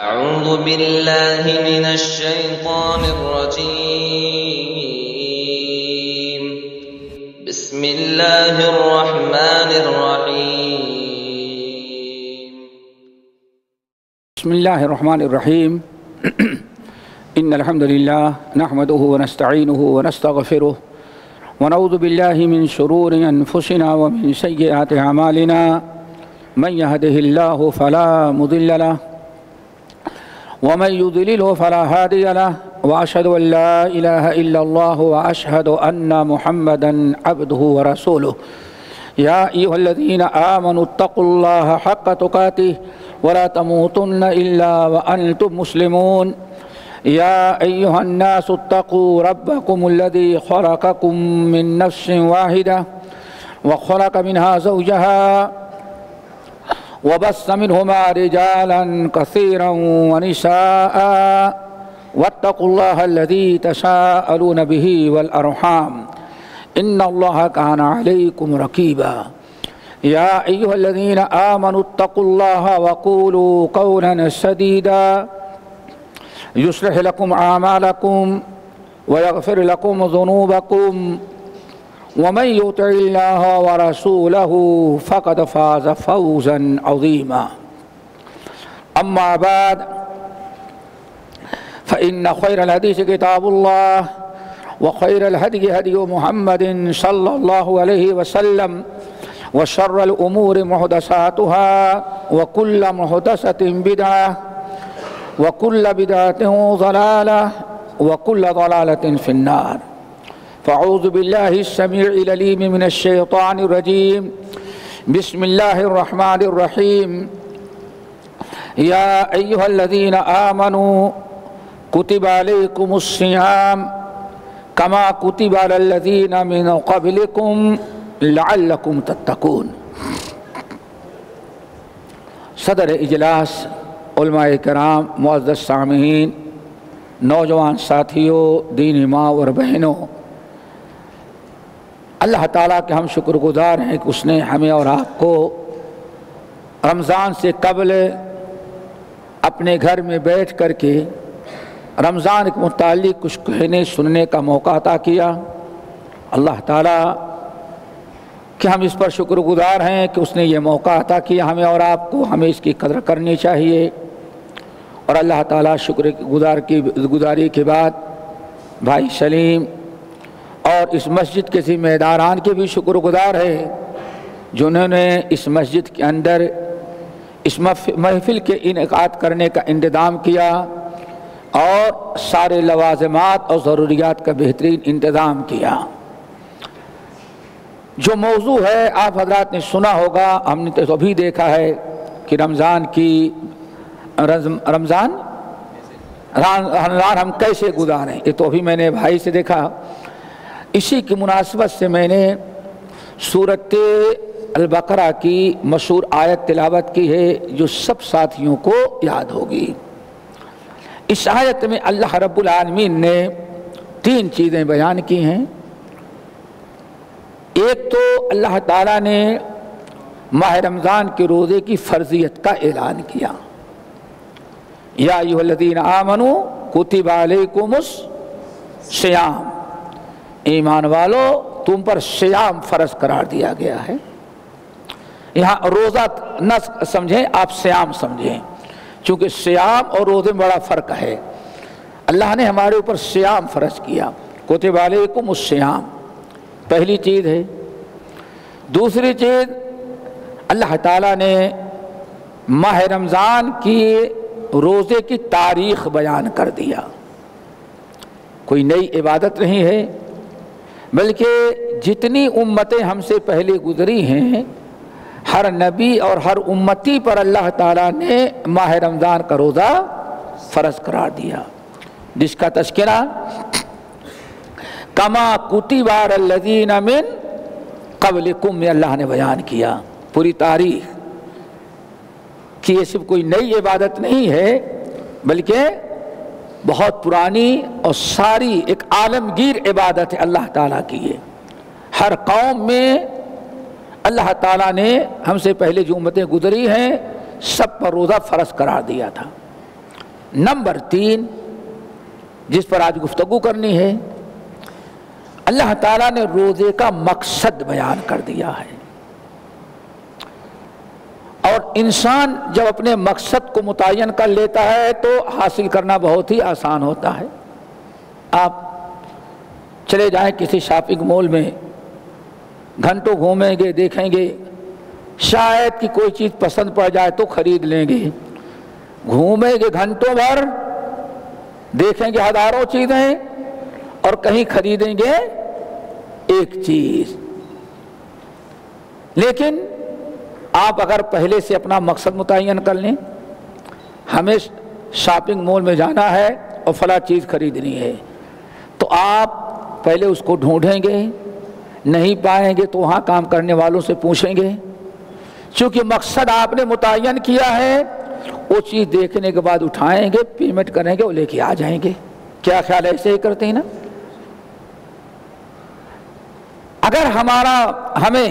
أعوذ بالله من الشيطان الرجيم. بسم الله الرحمن الرحيم. بسم الله الرحمن الرحيم. إن الحمد لله نحمده ونستعينه ونستغفره ونعوذ بالله من شرور أنفسنا ومن سيئات أعمالنا. من يهده الله فلا مضل له ومن يضلله فلا هادي له، وأشهد أن لا إله إلا الله وأشهد أن محمدا عبده ورسوله. يا أيها الذين آمنوا اتقوا الله حق تقاته ولا تموتن إلا وأنتم مسلمون. يا أيها الناس اتقوا ربكم الذي خلقكم من نفس واحدة وخلق منها زوجها وبث منهما رجالا كثيرا ونساء واتقوا الله الذي تساءلون به والأرحام إن الله كان عليكم رقيبا. يا أيها الذين آمنوا اتقوا الله وقولوا قولا سديدا يصلح لكم أعمالكم ويغفر لكم ذنوبكم ومن يطع الله ورسوله فقد فاز فوزا عظيما. أما بعد، فإن خير الحديث كتاب الله وخير الهدي هدي محمد صلى الله عليه وسلم وشر الأمور محدثاتها وكل محدثة بدعة وكل بدعة ضلالة وكل ضلالة في النار. فأعوذ بالله السميع العليم من الشيطان الرجيم. بسم الله الرحمن الرحيم. يا أيها الذين آمنوا كتب عليكم الصيام كما كتب على الذين من قبلكم لعلكم تتقون. صدر اجلاس، علماء کرام، معزز سامعین، نوجوان ساتھیوں، دینی ماں اور بہنوں، اللہ تعالیٰ کے ہم شکر گزار ہیں کہ اس نے ہمیں اور آپ کو رمضان سے قبل اپنے گھر میں بیٹھ کر کے رمضان کے متعلق کچھ کہنے سننے کا موقع عطا کیا۔ اللہ تعالیٰ کہ ہم اس پر شکر گزار ہیں کہ اس نے یہ موقع عطا کیا ہمیں اور آپ کو، ہمیں اس کی قدر کرنی چاہیے۔ اور اللہ تعالیٰ شکر گزاری کے بعد بھائی سلیم اور اس مسجد کے ذمہ داران کے بھی شکر گزار ہے جنہوں نے اس مسجد کے اندر اس محفل کے انعقاد کرنے کا انتظام کیا اور سارے لوازمات اور ضروریات کا بہترین انتظام کیا۔ جو موضوع ہے آپ حضرات نے سنا ہوگا، ہم نے تو ابھی دیکھا ہے کہ رمضان ہم کیسے گزاریں، یہ تو ابھی میں نے بھائی سے دیکھا۔ اسی کی مناسبت سے میں نے سورۃ البقرہ کی مشہور آیت تلاوت کی ہے جو سب ساتھیوں کو یاد ہوگی۔ اس آیت میں اللہ رب العالمین نے 3 چیزیں بیان کی ہیں۔ ایک تو اللہ تعالیٰ نے ماہ رمضان کے روزے کی فرضیت کا اعلان کیا۔ یا ایھا الذین آمنوا کتب علیکم الصیام، ایمان والو تم پر صیام فرض قرار دیا گیا ہے۔ یہاں روزہ نہ سمجھیں، آپ صیام سمجھیں، چونکہ صیام اور روزے میں بڑا فرق ہے۔ اللہ نے ہمارے اوپر صیام فرض کیا، کتب علیکم الصیام، پہلی چیز ہے۔ دوسری چیز، اللہ تعالیٰ نے ماہ رمضان کی روزے کی تاریخ بیان کر دیا۔ کوئی نئی عبادت نہیں ہے، بلکہ جتنی امتیں ہم سے پہلے گزری ہیں، ہر نبی اور ہر امتی پر اللہ تعالیٰ نے ماہ رمضان کا روزہ فرض قرار دیا، جس کا تذکرہ کما کتب علی الذین من قبلکم میں اللہ نے بیان کیا۔ پوری تاریخ کہ یہ صرف کوئی نئی عبادت نہیں ہے، بلکہ بہت پرانی اور ساری ایک عالمگیر عبادت ہے اللہ تعالیٰ کی۔ یہ ہر قوم میں اللہ تعالیٰ نے ہم سے پہلے جو امتیں گزری ہیں سب پر روزہ فرض قرار دیا تھا۔ نمبر 3 جس پر آج گفتگو کرنی ہے، اللہ تعالیٰ نے روزے کا مقصد بیان کر دیا ہے، اور انسان جب اپنے مقصد کو متعین کر لیتا ہے تو حاصل کرنا بہت ہی آسان ہوتا ہے۔ آپ چلے جائیں کسی شاپنگ مال میں، گھنٹوں گھومیں گے، دیکھیں گے، شاید کہ کوئی چیز پسند پڑ جائے تو خرید لیں گے، گھومیں گے گھنٹوں بھر، دیکھیں گے ہزاروں چیزیں اور کہیں خریدیں گے ایک چیز۔ لیکن آپ اگر پہلے سے اپنا مقصد متعین کر لیں، ہمیں شاپنگ مال میں جانا ہے اور فلاں چیز خریدنی ہے، تو آپ پہلے اس کو ڈھونڈیں گے، نہیں پائیں گے تو وہاں کام کرنے والوں سے پوچھیں گے، چونکہ مقصد آپ نے متعین کیا ہے، وہ چیز دیکھنے کے بعد اٹھائیں گے، پیمنٹ کریں گے اور لے کے آ جائیں گے۔ کیا خیال ہے؟ ایسے ہی کرتے ہیں نا؟ اگر ہمیں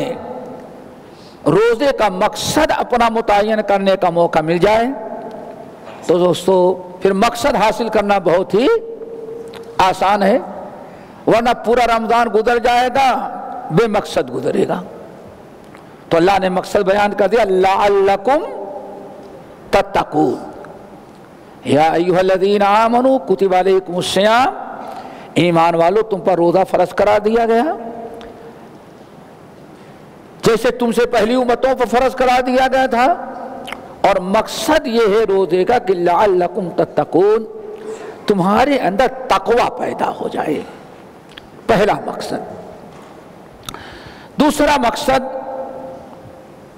روزے کا مقصد اپنا متعین کرنے کا موقع مل جائے تو دوستو پھر مقصد حاصل کرنا بہت ہی آسان ہے، ورنہ پورا رمضان گزر جائے گا بے مقصد گزرے گا۔ تو اللہ نے مقصد بیان کر دیا، لعلکم تتقون، یا ایھا الذین آمنوا کتب علیکم الصیام، ایمان والو تم پر روزہ فرض کرا دیا گیا جیسے تم سے پہلی امتوں پر فرض کرا دیا گیا تھا، اور مقصد یہ ہے روزے کا کہ لعلکم تتقون، تمہارے اندر تقوی پیدا ہو جائے، پہلا مقصد۔ دوسرا مقصد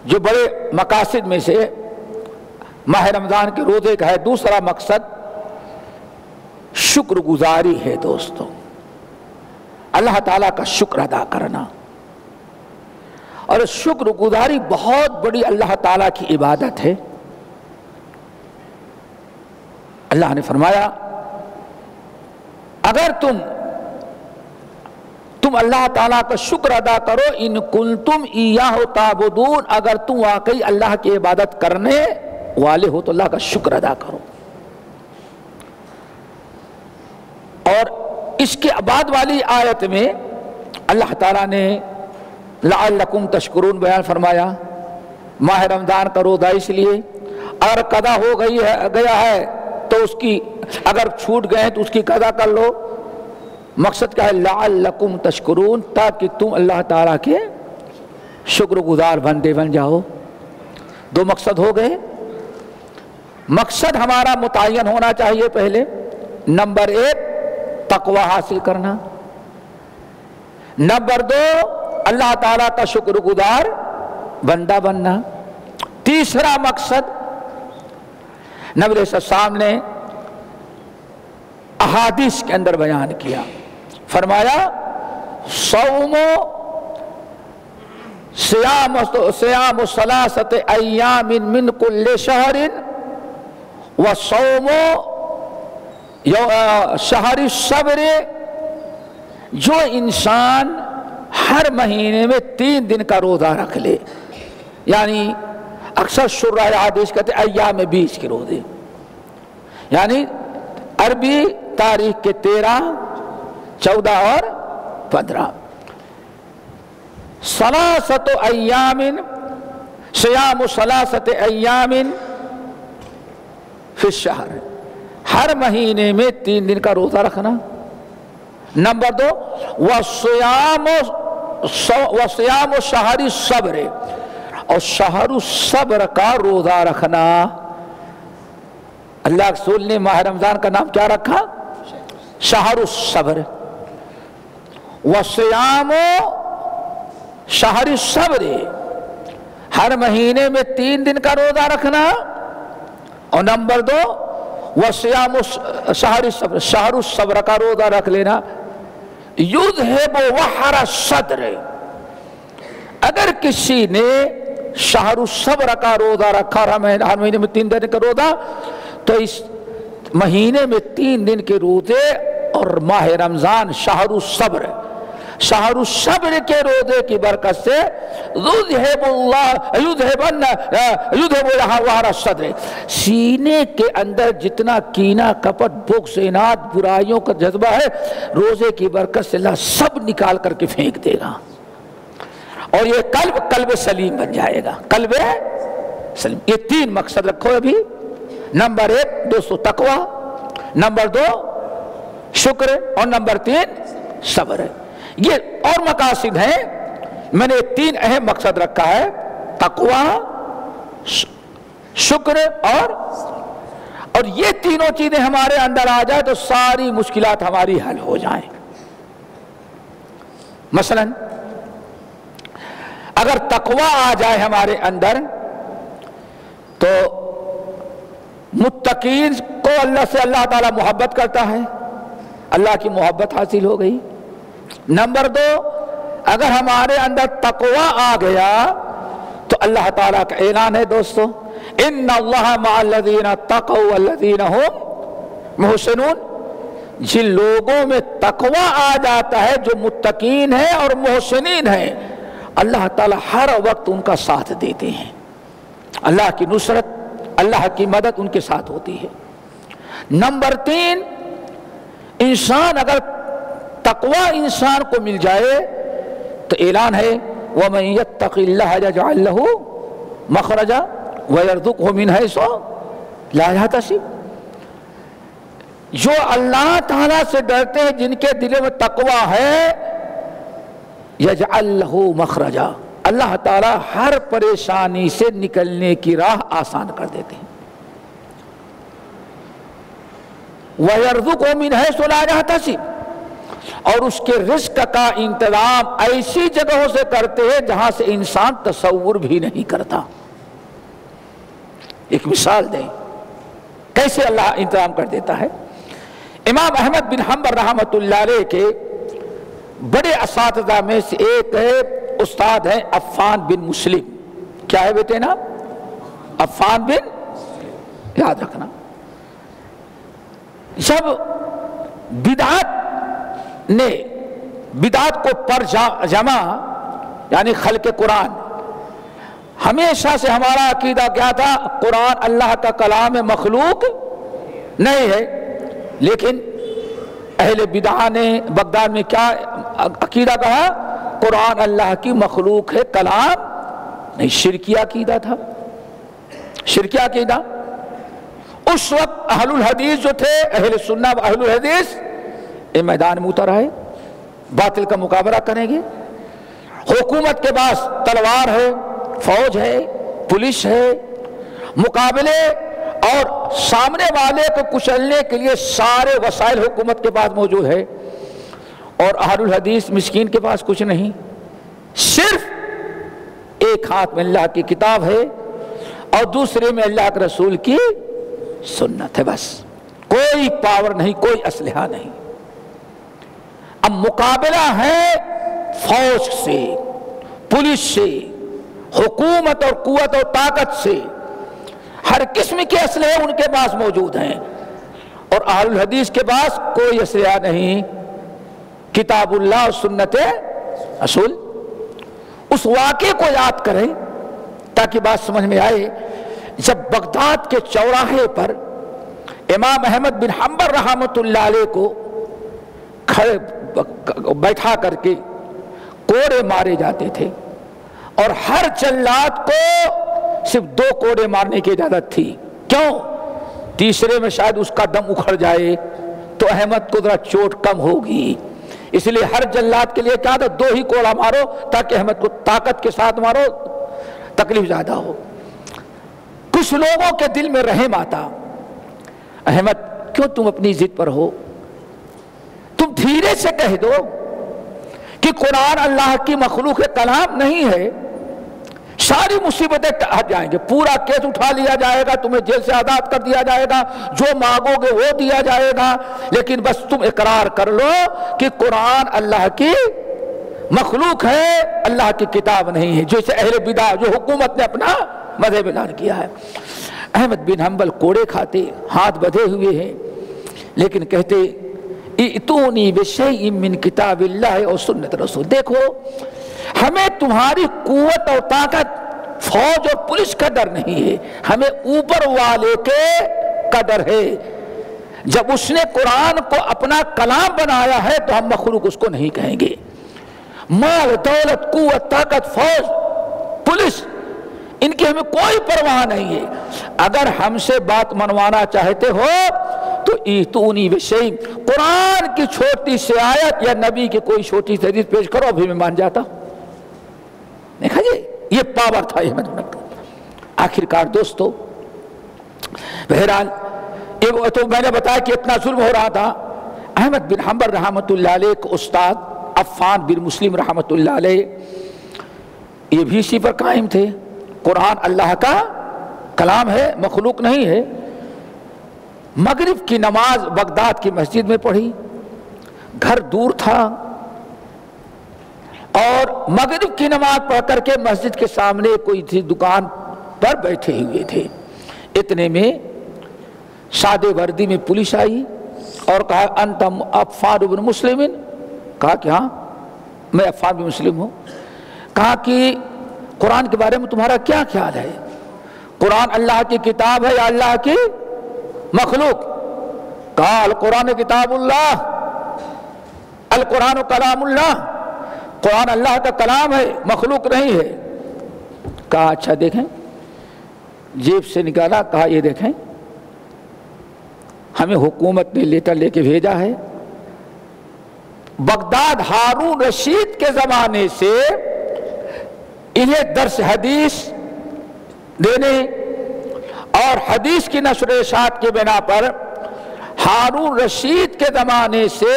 جو بڑے مقاصد میں سے ماہ رمضان کے روزے کا ہے، دوسرا مقصد شکر گزاری ہے دوستو، اللہ تعالیٰ کا شکر ادا کرنا، اور شکر گزاری بہت بڑی اللہ تعالیٰ کی عبادت ہے۔ اللہ نے فرمایا اگر تم اللہ تعالیٰ کا شکر ادا کرو، ان کنتم ایاہ تعبدون، اگر تم واقعی اللہ کی عبادت کرنے والے ہو تو اللہ کا شکر ادا کرو۔ اور اس کے بعد والی آیت میں اللہ تعالیٰ نے لعلکم تشکرون بیان فرمایا۔ ماہ رمضان کا روزہ اس لیے اگر قضا ہو گیا ہے تو اس کی، اگر چھوٹ گئے تو اس کی قضا کر لو۔ مقصد کیا ہے؟ لعلکم تشکرون، تاکہ تم اللہ تعالیٰ کے شکر گزار بندے بن جاؤ۔ دو مقصد ہو گئے۔ مقصد ہمارا متعین ہونا چاہیے پہلے، نمبر 1 تقوی حاصل کرنا، نمبر 2 اللہ تعالیٰ کا شکر گزار بندہ بننا، تیسرا مقصد نبی علیہ السلام نے احادیث کے اندر بیان کیا، فرمایا صوم صیام ثلاثۃ ایام من کل شہر وصوم شہر الصبر، جو انسان ہر مہینے میں 3 دن کا روزہ رکھ لے، یعنی اکثر شرح حدیث کہتے ہیں ایام 20 کے روزے، یعنی عربی تاریخ کے 13، 14 اور 15، ثلاثۃ ایام، صیام ثلاثۃ ایام فی الشہر، ہر مہینے میں 3 دن کا روزہ رکھنا۔ نمبر 2 وصیام شہر الصبر، اور شہر الصبر کا روزہ رکھنا۔ اللہ کے رسول نے ماہ رمضان کا نام کیا رکھا؟ شہر الصبر۔ وصیام شہر الصبر، ہر مہینے میں 3 دن کا روزہ رکھنا، اور نمبر 2 وصیام شہر الصبر، شہر الصبر کا روزہ رکھ لینا۔ یذہب وحر الصدر، اگر کسی نے شہر الصبر کا روزہ رکھا، ہر مہینے میں 3 دن کا روزہ، تو اس مہینے میں 3 دن کے روزے اور ماہ رمضان شہر الصبر، شہر الصبر کے روزے کی برکت سے سینے کے اندر جتنا کینہ کپٹ بغض اناد برائیوں کا جذبہ ہے روزے کی برکت سے اللہ سب نکال کر کے پھینک دے گا، اور یہ قلب سلیم بن جائے گا، قلب سلیم۔ یہ 3 مقصد رکھو ابھی۔ نمبر 1 دوستو تقوی، نمبر 2 شکر، اور نمبر 3 صبر ہے۔ یہ اور مقاصد ہیں، میں نے 3 اہم مقصد رکھا ہے، تقوی، شکر اور یہ تینوں چیزیں ہمارے اندر آ جائے تو ساری مشکلات ہماری حل ہو جائیں۔ مثلا اگر تقوی آ جائے ہمارے اندر تو متقین کو اللہ تعالی محبت کرتا ہے، اللہ کی محبت حاصل ہو گئی۔ نمبر 2 اگر ہمارے اندر تقوی آ گیا تو اللہ تعالیٰ کا اعلان ہے دوستو، ان اللہ مع الذین اتقوا والذین هم محسنون، جن لوگوں میں تقوی آ جاتا ہے جو متقین ہیں اور محسنین ہیں، اللہ تعالیٰ ہر وقت ان کا ساتھ دیتے ہیں، اللہ کی نصرت، اللہ کی مدد ان کے ساتھ ہوتی ہے۔ نمبر 3 انسان اگر تقوی انسان کو مل جائے تو اعلان ہے وَمَن يَتَّقِ اللَّهَ يَجْعَل لَّهُ مَخْرَجًا وَيَرْزُقْهُ مِنْ حَيْثُ لَا يَحْتَسِبُ، جو اللہ تعالیٰ سے ڈرتے ہیں، جن کے دلوں میں تقوی ہے، يَجْعَل لَّهُ مَخْرَجًا، اللہ تعالیٰ ہر پریشانی سے نکلنے کی راہ آسان کر دیتے ہیں، وَيَرْزُقْهُ مِنْ حَيْثُ لَا يَحْتَسِبُ، اور اس کے رزق کا انتظام ایسی جگہوں سے کرتے ہیں جہاں سے انسان تصور بھی نہیں کرتا۔ ایک مثال دیں کیسے اللہ انتظام کر دیتا ہے۔ امام احمد بن حنبل رحمۃ اللہ علیہ کے بڑے اساتذہ میں سے ایک ہے، استاد ہیں عفان بن مسلم۔ کیا ہے بیٹے نام؟ عفان بن، یاد رکھنا۔ جب بدعت کو پر جمع یعنی خلق قرآن، ہمیشہ سے ہمارا عقیدہ کیا تھا؟ قرآن اللہ کا کلام مخلوق نہیں ہے، لیکن اہل بدعہ نے بغداد میں کیا عقیدہ کہا؟ قرآن اللہ کی مخلوق ہے، کلام نہیں۔ شرکیہ عقیدہ تھا، شرکیہ عقیدہ۔ اس وقت اہل الحدیث جو تھے، اہل سنہ و اہل الحدیث، یہ میدان میں اتر آئے، باطل کا مقابلہ کریں گے۔ حکومت کے پاس تلوار ہے، فوج ہے، پولیس ہے، مقابلے اور سامنے والے کو کچلنے کے لیے سارے وسائل حکومت کے پاس موجود ہے، اور اہل الحدیث مسکین کے پاس کچھ نہیں، صرف ایک ہاتھ میں اللہ کی کتاب ہے اور دوسرے میں اللہ کے رسول کی سنت ہے، بس کوئی پاور نہیں، کوئی اسلحہ نہیں۔ اب مقابلہ ہے فوج سے، پولیس سے، حکومت اور قوت اور طاقت سے، ہر قسم کے اسلحے ان کے پاس موجود ہیں، اور اہل الحدیث کے پاس کوئی اسلحہ نہیں، کتاب اللہ اور سنت رسول۔ اس واقعے کو یاد کریں تاکہ بات سمجھ میں آئے۔ جب بغداد کے چوراہے پر امام احمد بن حنبل رحمۃ اللہ علیہ کو کھڑے بیٹھا کر کے کوڑے مارے جاتے تھے، اور ہر جلاد کو صرف 2 کوڑے مارنے کی اجازت تھی، کیوں؟ تیسرے میں شاید اس کا دم اکھڑ جائے تو احمد کو ذرا چوٹ کم ہوگی، اس لیے ہر جلاد کے لیے کیا تھا؟ 2 ہی کوڑا مارو تاکہ احمد کو طاقت کے ساتھ مارو، تکلیف زیادہ ہو۔ کچھ لوگوں کے دل میں رحم آتا، احمد کیوں تم اپنی ضد پر ہو؟ تم دھیرے سے کہہ دو کہ قرآن اللہ کی مخلوق کلام نہیں ہے، ساری مصیبتیں ہٹ جائیں گے، پورا کیس اٹھا لیا جائے گا، تمہیں جیل سے آزاد کر دیا جائے گا، جو مانگو گے وہ دیا جائے گا، لیکن بس تم اقرار کر لو کہ قرآن اللہ کی مخلوق ہے، اللہ کی کتاب نہیں ہے، جیسے اہل بدعہ جو حکومت نے اپنا مذہب اعلان کیا ہے۔ احمد بن حنبل کوڑے کھاتے، ہاتھ بدھے ہوئے ہیں، لیکن کہتے ائتونی بشیء من کتاب اللہ اور سنت رسول. دیکھو ہمیں تمہاری قوت اور طاقت فوج اور پولیس کا ڈر نہیں ہے, ہمیں اوپر والے کے کا ڈر ہے. جب اس نے قرآن کو اپنا کلام بنایا ہے تو ہم مخلوق اس کو نہیں کہیں گے. مال دولت قوت طاقت فوج پولیس ان کی ہمیں کوئی پرواہ نہیں ہے. اگر ہم سے بات منوانا چاہتے ہو تو ایتونی بشیء, قرآن کی چھوٹی سی آیت یا نبی کی کوئی چھوٹی سی حدیث پیش کرو, ابھی میں مان جاتا ہوں. دیکھا یہ پاور تھا احمد بن حنبل. آخر کار دوستو, بہرحال تو میں نے بتایا کہ اتنا ظلم ہو رہا تھا. احمد بن حنبل رحمۃ اللہ علیہ کے استاد عفان بن مسلم رحمۃ اللہ علیہ یہ بھی اسی پر قائم تھے. قرآن اللہ کا کلام ہے, مخلوق نہیں ہے. مغرب کی نماز بغداد کی مسجد میں پڑھی, گھر دور تھا, اور مغرب کی نماز پڑھ کر کے مسجد کے سامنے کوئی تھی دکان پر بیٹھے ہوئے تھے. اتنے میں سادے وردی میں پولیس آئی اور کہا انت عفان بن مسلم. کہا کہ ہاں میں عفان بن مسلم ہوں. کہا کہ قرآن کے بارے میں تمہارا کیا خیال ہے؟ قرآن اللہ کی کتاب ہے یا اللہ کی مخلوق؟ کہا القرآن کتاب اللہ, القرآن کلام اللہ, قرآن اللہ کا کلام ہے مخلوق نہیں ہے. کہا اچھا دیکھیں, جیب سے نکالا, کہا یہ دیکھیں ہمیں حکومت نے لیٹر لے کے بھیجا ہے, بغداد ہارون رشید کے زمانے سے انہیں درس حدیث دینے اور حدیث کی نشر و اشاعت کے بنا پر ہارون رشید کے زمانے سے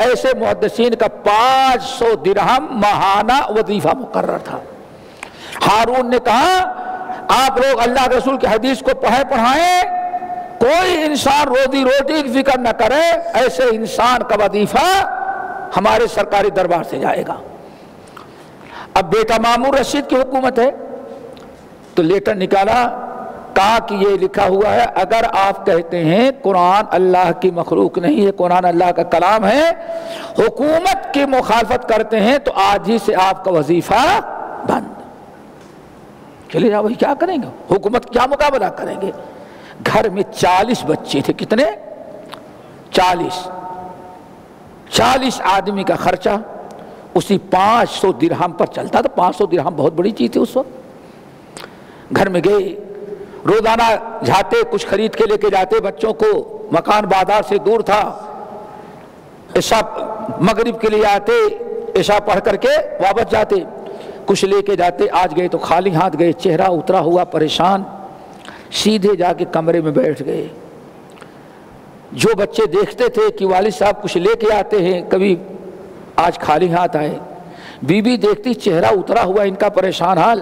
ایسے محدثین کا 500 درہم ماہانہ وظیفہ مقرر تھا. ہارون نے کہا آپ لوگ اللہ کے رسول کی حدیث کو پڑھائیں, کوئی انسان روزی روٹی کی فکر نہ کرے, ایسے انسان کا وظیفہ ہمارے سرکاری دربار سے جائے گا. اب بیٹا مامون رشید کی حکومت ہے تو لیٹر نکالا, کہا کہ یہ لکھا ہوا ہے اگر آپ کہتے ہیں قرآن اللہ کی مخلوق نہیں ہے, قرآن اللہ کا کلام ہے, حکومت کی مخالفت کرتے ہیں تو آج ہی سے آپ کا وظیفہ بند. چلے جاؤ, وہی کیا کریں گے, حکومت کیا مقابلہ کریں گے. گھر میں 40 بچے تھے. کتنے؟ 40 آدمی کا خرچہ اسی 500 درہم پر چلتا تھا. 500 درہم بہت بڑی چیز تھی اس وقت. گھر میں گئے, روزانہ جاتے, کچھ خرید کے لے کے جاتے بچوں کو, مکان بازار سے دور تھا. عشاء مغرب کے لیے آتے, عشاء پڑھ کر کے واپس جاتے, کچھ لے کے جاتے. آج گئے تو خالی ہاتھ گئے, چہرہ اترا ہوا پریشان, سیدھے جا کے کمرے میں بیٹھ گئے. جو بچے دیکھتے تھے کہ والد صاحب کچھ لے کے آتے ہیں, کبھی آج خالی ہاتھ آئے, بیوی دیکھتی چہرہ اترا ہوا ان کا پریشان حال,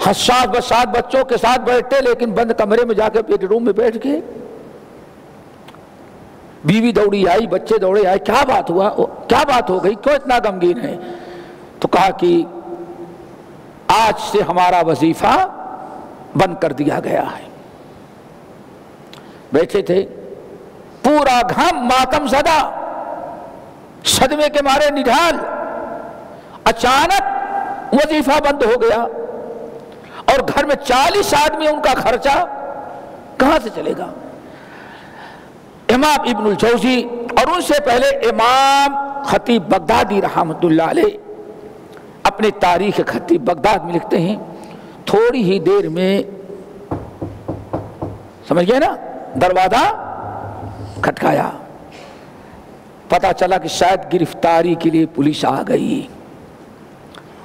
حساس بسات بچوں کے ساتھ بیٹھتے لیکن بند کمرے میں جا کے بیڈ روم میں بیٹھ گئے. بیوی دوڑی آئی, بچے دوڑے آئے, کیا بات ہوا, کیا بات ہو گئی, کیوں اتنا غمگین ہے؟ تو کہا کہ آج سے ہمارا وظیفہ بند کر دیا گیا ہے. بیٹھے تھے, پورا گھم ماتم زدہ, صدمے کے مارے نڈھال. اچانک وظیفہ بند ہو گیا اور گھر میں 40 آدمی, ان کا خرچہ کہاں سے چلے گا؟ امام ابن الجوزی اور ان سے پہلے امام خطیب بغدادی رحمۃ اللہ علیہ اپنے تاریخ خطیب بغداد میں لکھتے ہیں, تھوڑی ہی دیر میں سمجھ گئے نا, دروازہ کھٹکایا. پتا چلا کہ شاید گرفتاری کے لیے پولیس آ گئی,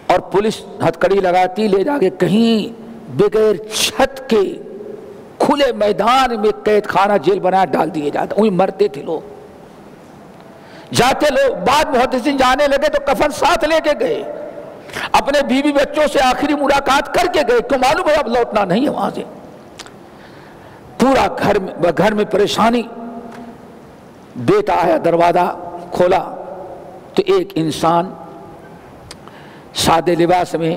اور پولیس ہتھکڑی لگاتی لے جا کے کہیں بغیر چھت کے کھلے میدان میں قید خانہ جیل بنا ڈال دیے جاتے. وہیں مرتے تھے لوگ, جاتے لوگ. بعد محدثین جانے لگے تو کفن ساتھ لے کے گئے, اپنے بیوی بچوں سے آخری ملاقات کر کے گئے, کیوں معلوم ہے اب لوٹنا نہیں ہے وہاں سے. پورا گھر میں پریشانی. بیٹا آیا, دروازہ کھولا تو ایک انسان سادے لباس میں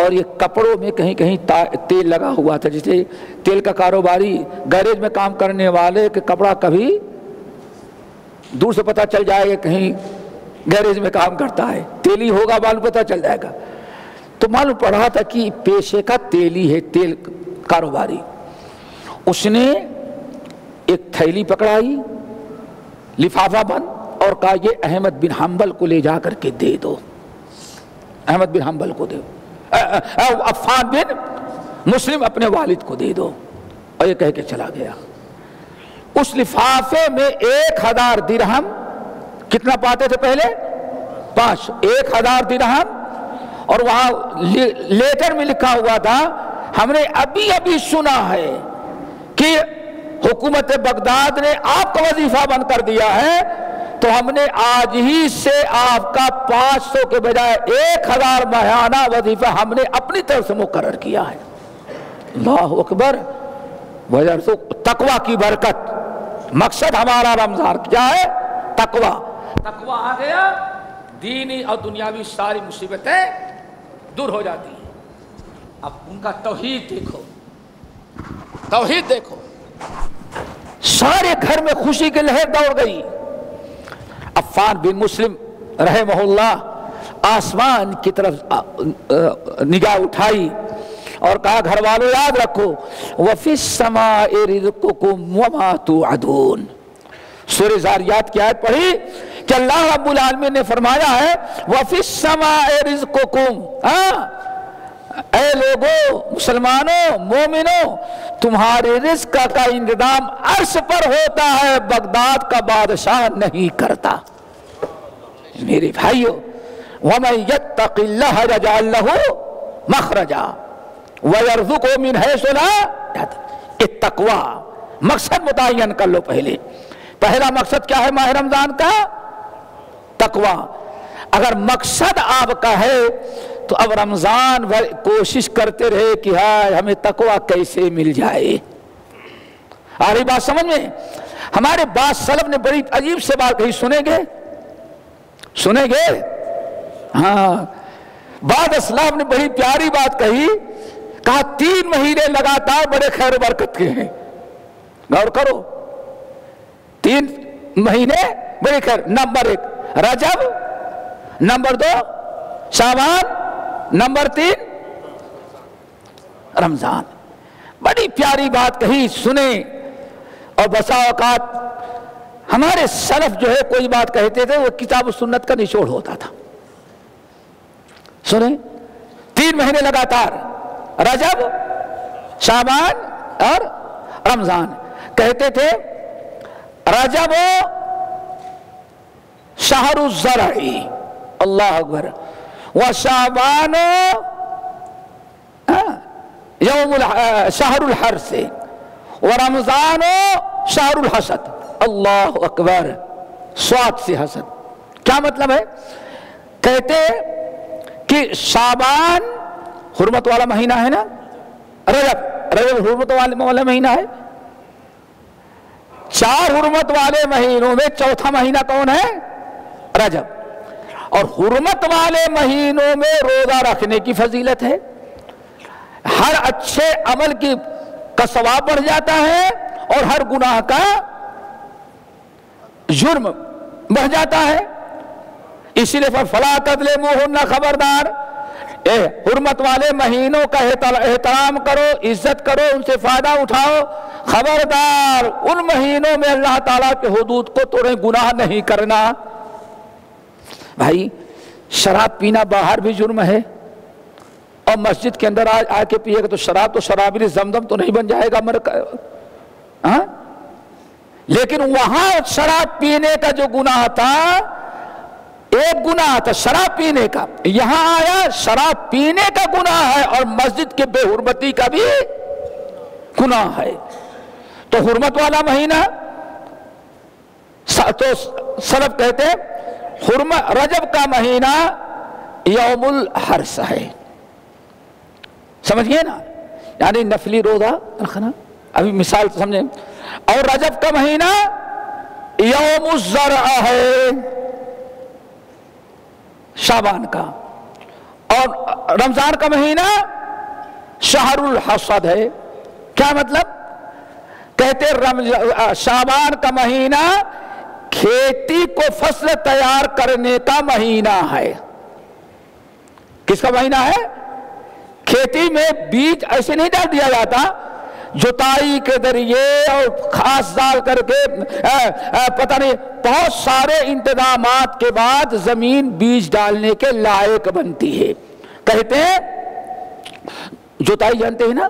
اور یہ کپڑوں میں کہیں کہیں تیل لگا ہوا تھا, جسے تیل کا کاروباری گیریج میں کام کرنے والے کہ کپڑا کبھی دور سے پتہ چل جائے گا کہیں گیریج میں کام کرتا ہے، تیلی ہوگا معلوم پتہ چل جائے گا. تو معلوم پڑا تھا کہ پیشے کا تیلی ہے، تیل کاروباری. اس نے ایک تھیلی پکڑائی لفافہ بند اور کہا یہ احمد بن حنبل کو لے جا کر کے دے دو، احمد بن حنبل کو دے دو، عفان بن مسلم اپنے والد کو دے دو. اور یہ کہہ کے چلا گیا. اس لفافے میں 1000 درہم، کتنا پاتے تھے پہلے؟ 5. 1000 درہم. اور وہاں لیٹر میں لکھا ہوا تھا ہم نے ابھی ابھی سنا ہے کہ حکومت بغداد نے آپ کا وظیفہ بند کر دیا ہے، تو ہم نے آج ہی سے آپ کا 500 کے بجائے 1000 ماہانہ وظیفہ ہم نے اپنی طرف سے مقرر کیا ہے. اللہ اکبر. وجہ تو تقوی کی برکت. مقصد ہمارا رمضان کیا ہے؟ تقوی. تقوی آ گیا، دینی اور دنیاوی ساری مصیبتیں دور ہو جاتی ہیں. اب ان کا توحید دیکھو، توحید دیکھو. سارے گھر میں خوشی کی لہر دوڑ گئی. عفان بن مسلم رحمہ اللہ آسمان کی طرف نگاہ اٹھائی اور کہا گھر والوں یاد رکھو وَفِي السَّمَاءِ رِزْقُكُمْ وَمَا تُوعَدُونَ. سورہ زاریات کی آیت پڑھی کہ اللہ رب العالمین نے فرمایا ہے وَفِي السَّمَاءِ رِزْقُكُمْ. اے لوگو، مسلمانوں، مومنوں، تمہارے رزق کا انتظام عرش پر ہوتا ہے، بغداد کا بادشاہ نہیں کرتا. میرے بھائیو، وَمَن يَتَّقِ اللَّهَ يَجْعَل لَّهُ مَخْرَجًا وَيَرْزُقْهُ مِنْ حَيْثُ لَا يَحْتَسِبُ. التقویٰ مقصد متعین کر لو. پہلا مقصد کیا ہے ماہ رمضان کا؟ تقویٰ. اگر مقصد آپ کا ہے تو اب رمضان بھر کوشش کرتے رہے کہ ہائے ہمیں تقویٰ کیسے مل جائے. آ رہی بات سمجھ میں؟ ہمارے بعض سلف نے بڑی عجیب سے بات کہی، سنیں گے؟ سنیں گے؟ ہاں. بعض اسلاف نے بڑی پیاری بات کہی، کہا 3 مہینے لگاتار بڑے خیر و برکت کے ہیں. غور کرو، 3 مہینے بڑے خیر. نمبر 1 رجب، نمبر 2 شعبان، نمبر 3 رمضان. بڑی پیاری بات کہی، سنیں. اور بسا اوقات ہمارے سلف جو ہے کوئی بات کہتے تھے وہ کتاب و سنت کا نچوڑ ہوتا تھا. سنیں، 3 مہینے لگاتار رجب، شعبان اور رمضان. کہتے تھے رجب شہر الزرع، اللہ اکبر، وشعبان شہر الحرث، ورمضان شہر الحسد. اللہ اکبر. سواد سے حسد. کیا مطلب ہے؟ کہتے کہ شعبان حرمت والا مہینہ ہے نا، رجب حرمت والا مہینہ ہے. 4 حرمت والے مہینوں میں چوتھا مہینہ کون ہے؟ رجب. اور حرمت والے مہینوں میں روزہ رکھنے کی فضیلت ہے. ہر اچھے عمل کا ثواب بڑھ جاتا ہے اور ہر گناہ کا جرم بڑھ جاتا ہے. اسی لیے فلا تظلموہن، خبردار حرمت والے مہینوں کا احترام کرو، عزت کرو، ان سے فائدہ اٹھاؤ. خبردار ان مہینوں میں اللہ تعالیٰ کے حدود کو توڑے گناہ نہیں کرنا. بھائی شراب پینا باہر بھی جرم ہے، اور مسجد کے اندر آ کے پیے گا تو شرابی زمزم تو نہیں بن جائے گا ہاں؟ لیکن وہاں شراب پینے کا جو گناہ تھا، ایک گناہ تھا شراب پینے کا، یہاں آیا شراب پینے کا گناہ ہے اور مسجد کے بے حرمتی کا بھی گناہ ہے. تو حرمت والا مہینہ، تو سلف کہتے رجب کا مہینہ یوم الحرث ہے. سمجھ گئے نا؟ یعنی نفلی روزہ رکھنا. ابھی مثال سمجھیں. اور رجب کا مہینہ یوم الزرع ہے شعبان کا، اور رمضان کا مہینہ شہر الحسد ہے. کیا مطلب؟ کہتے شعبان کا مہینہ کھیتی کو فصل تیار کرنے کا مہینہ ہے۔ کس کا مہینہ ہے؟ کھیتی میں بیج ایسے نہیں ڈال دیا جاتا، جتائی کے ذریعے اور خاص ڈال کر کے پتہ نہیں بہت سارے انتظامات کے بعد زمین بیج ڈالنے کے لائق بنتی ہے۔ کہتے ہیں جتائی جانتے ہیں نا،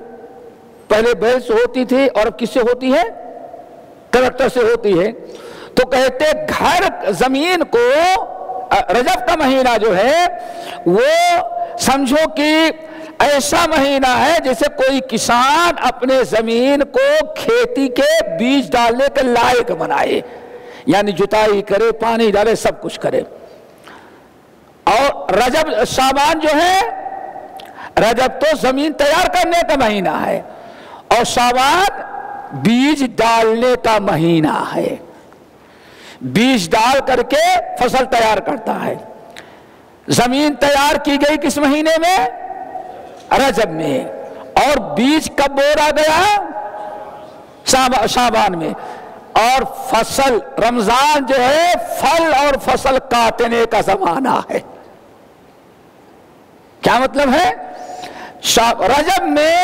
پہلے بیل سے ہوتی تھی اور اب کس سے ہوتی ہے؟ ٹریکٹر سے ہوتی ہے۔ تو کہتے گھر زمین کو رجب کا مہینہ جو ہے وہ سمجھو کہ ایسا مہینہ ہے جیسے کوئی کسان اپنے زمین کو کھیتی کے بیج ڈالنے کے لائق بنائے، یعنی جتائی کرے، پانی ڈالے، سب کچھ کرے۔ اور رجب شعبان جو ہے، رجب تو زمین تیار کرنے کا مہینہ ہے اور شعبان بیج ڈالنے کا مہینہ ہے۔ بیج ڈال کر کے فصل تیار کرتا ہے۔ زمین تیار کی گئی کس مہینے میں؟ رجب میں۔ اور بیج کب بویا گیا؟ شعبان میں۔ اور فصل رمضان جو ہے پھل اور فصل کاٹنے کا زمانہ ہے۔ کیا مطلب ہے؟ رجب میں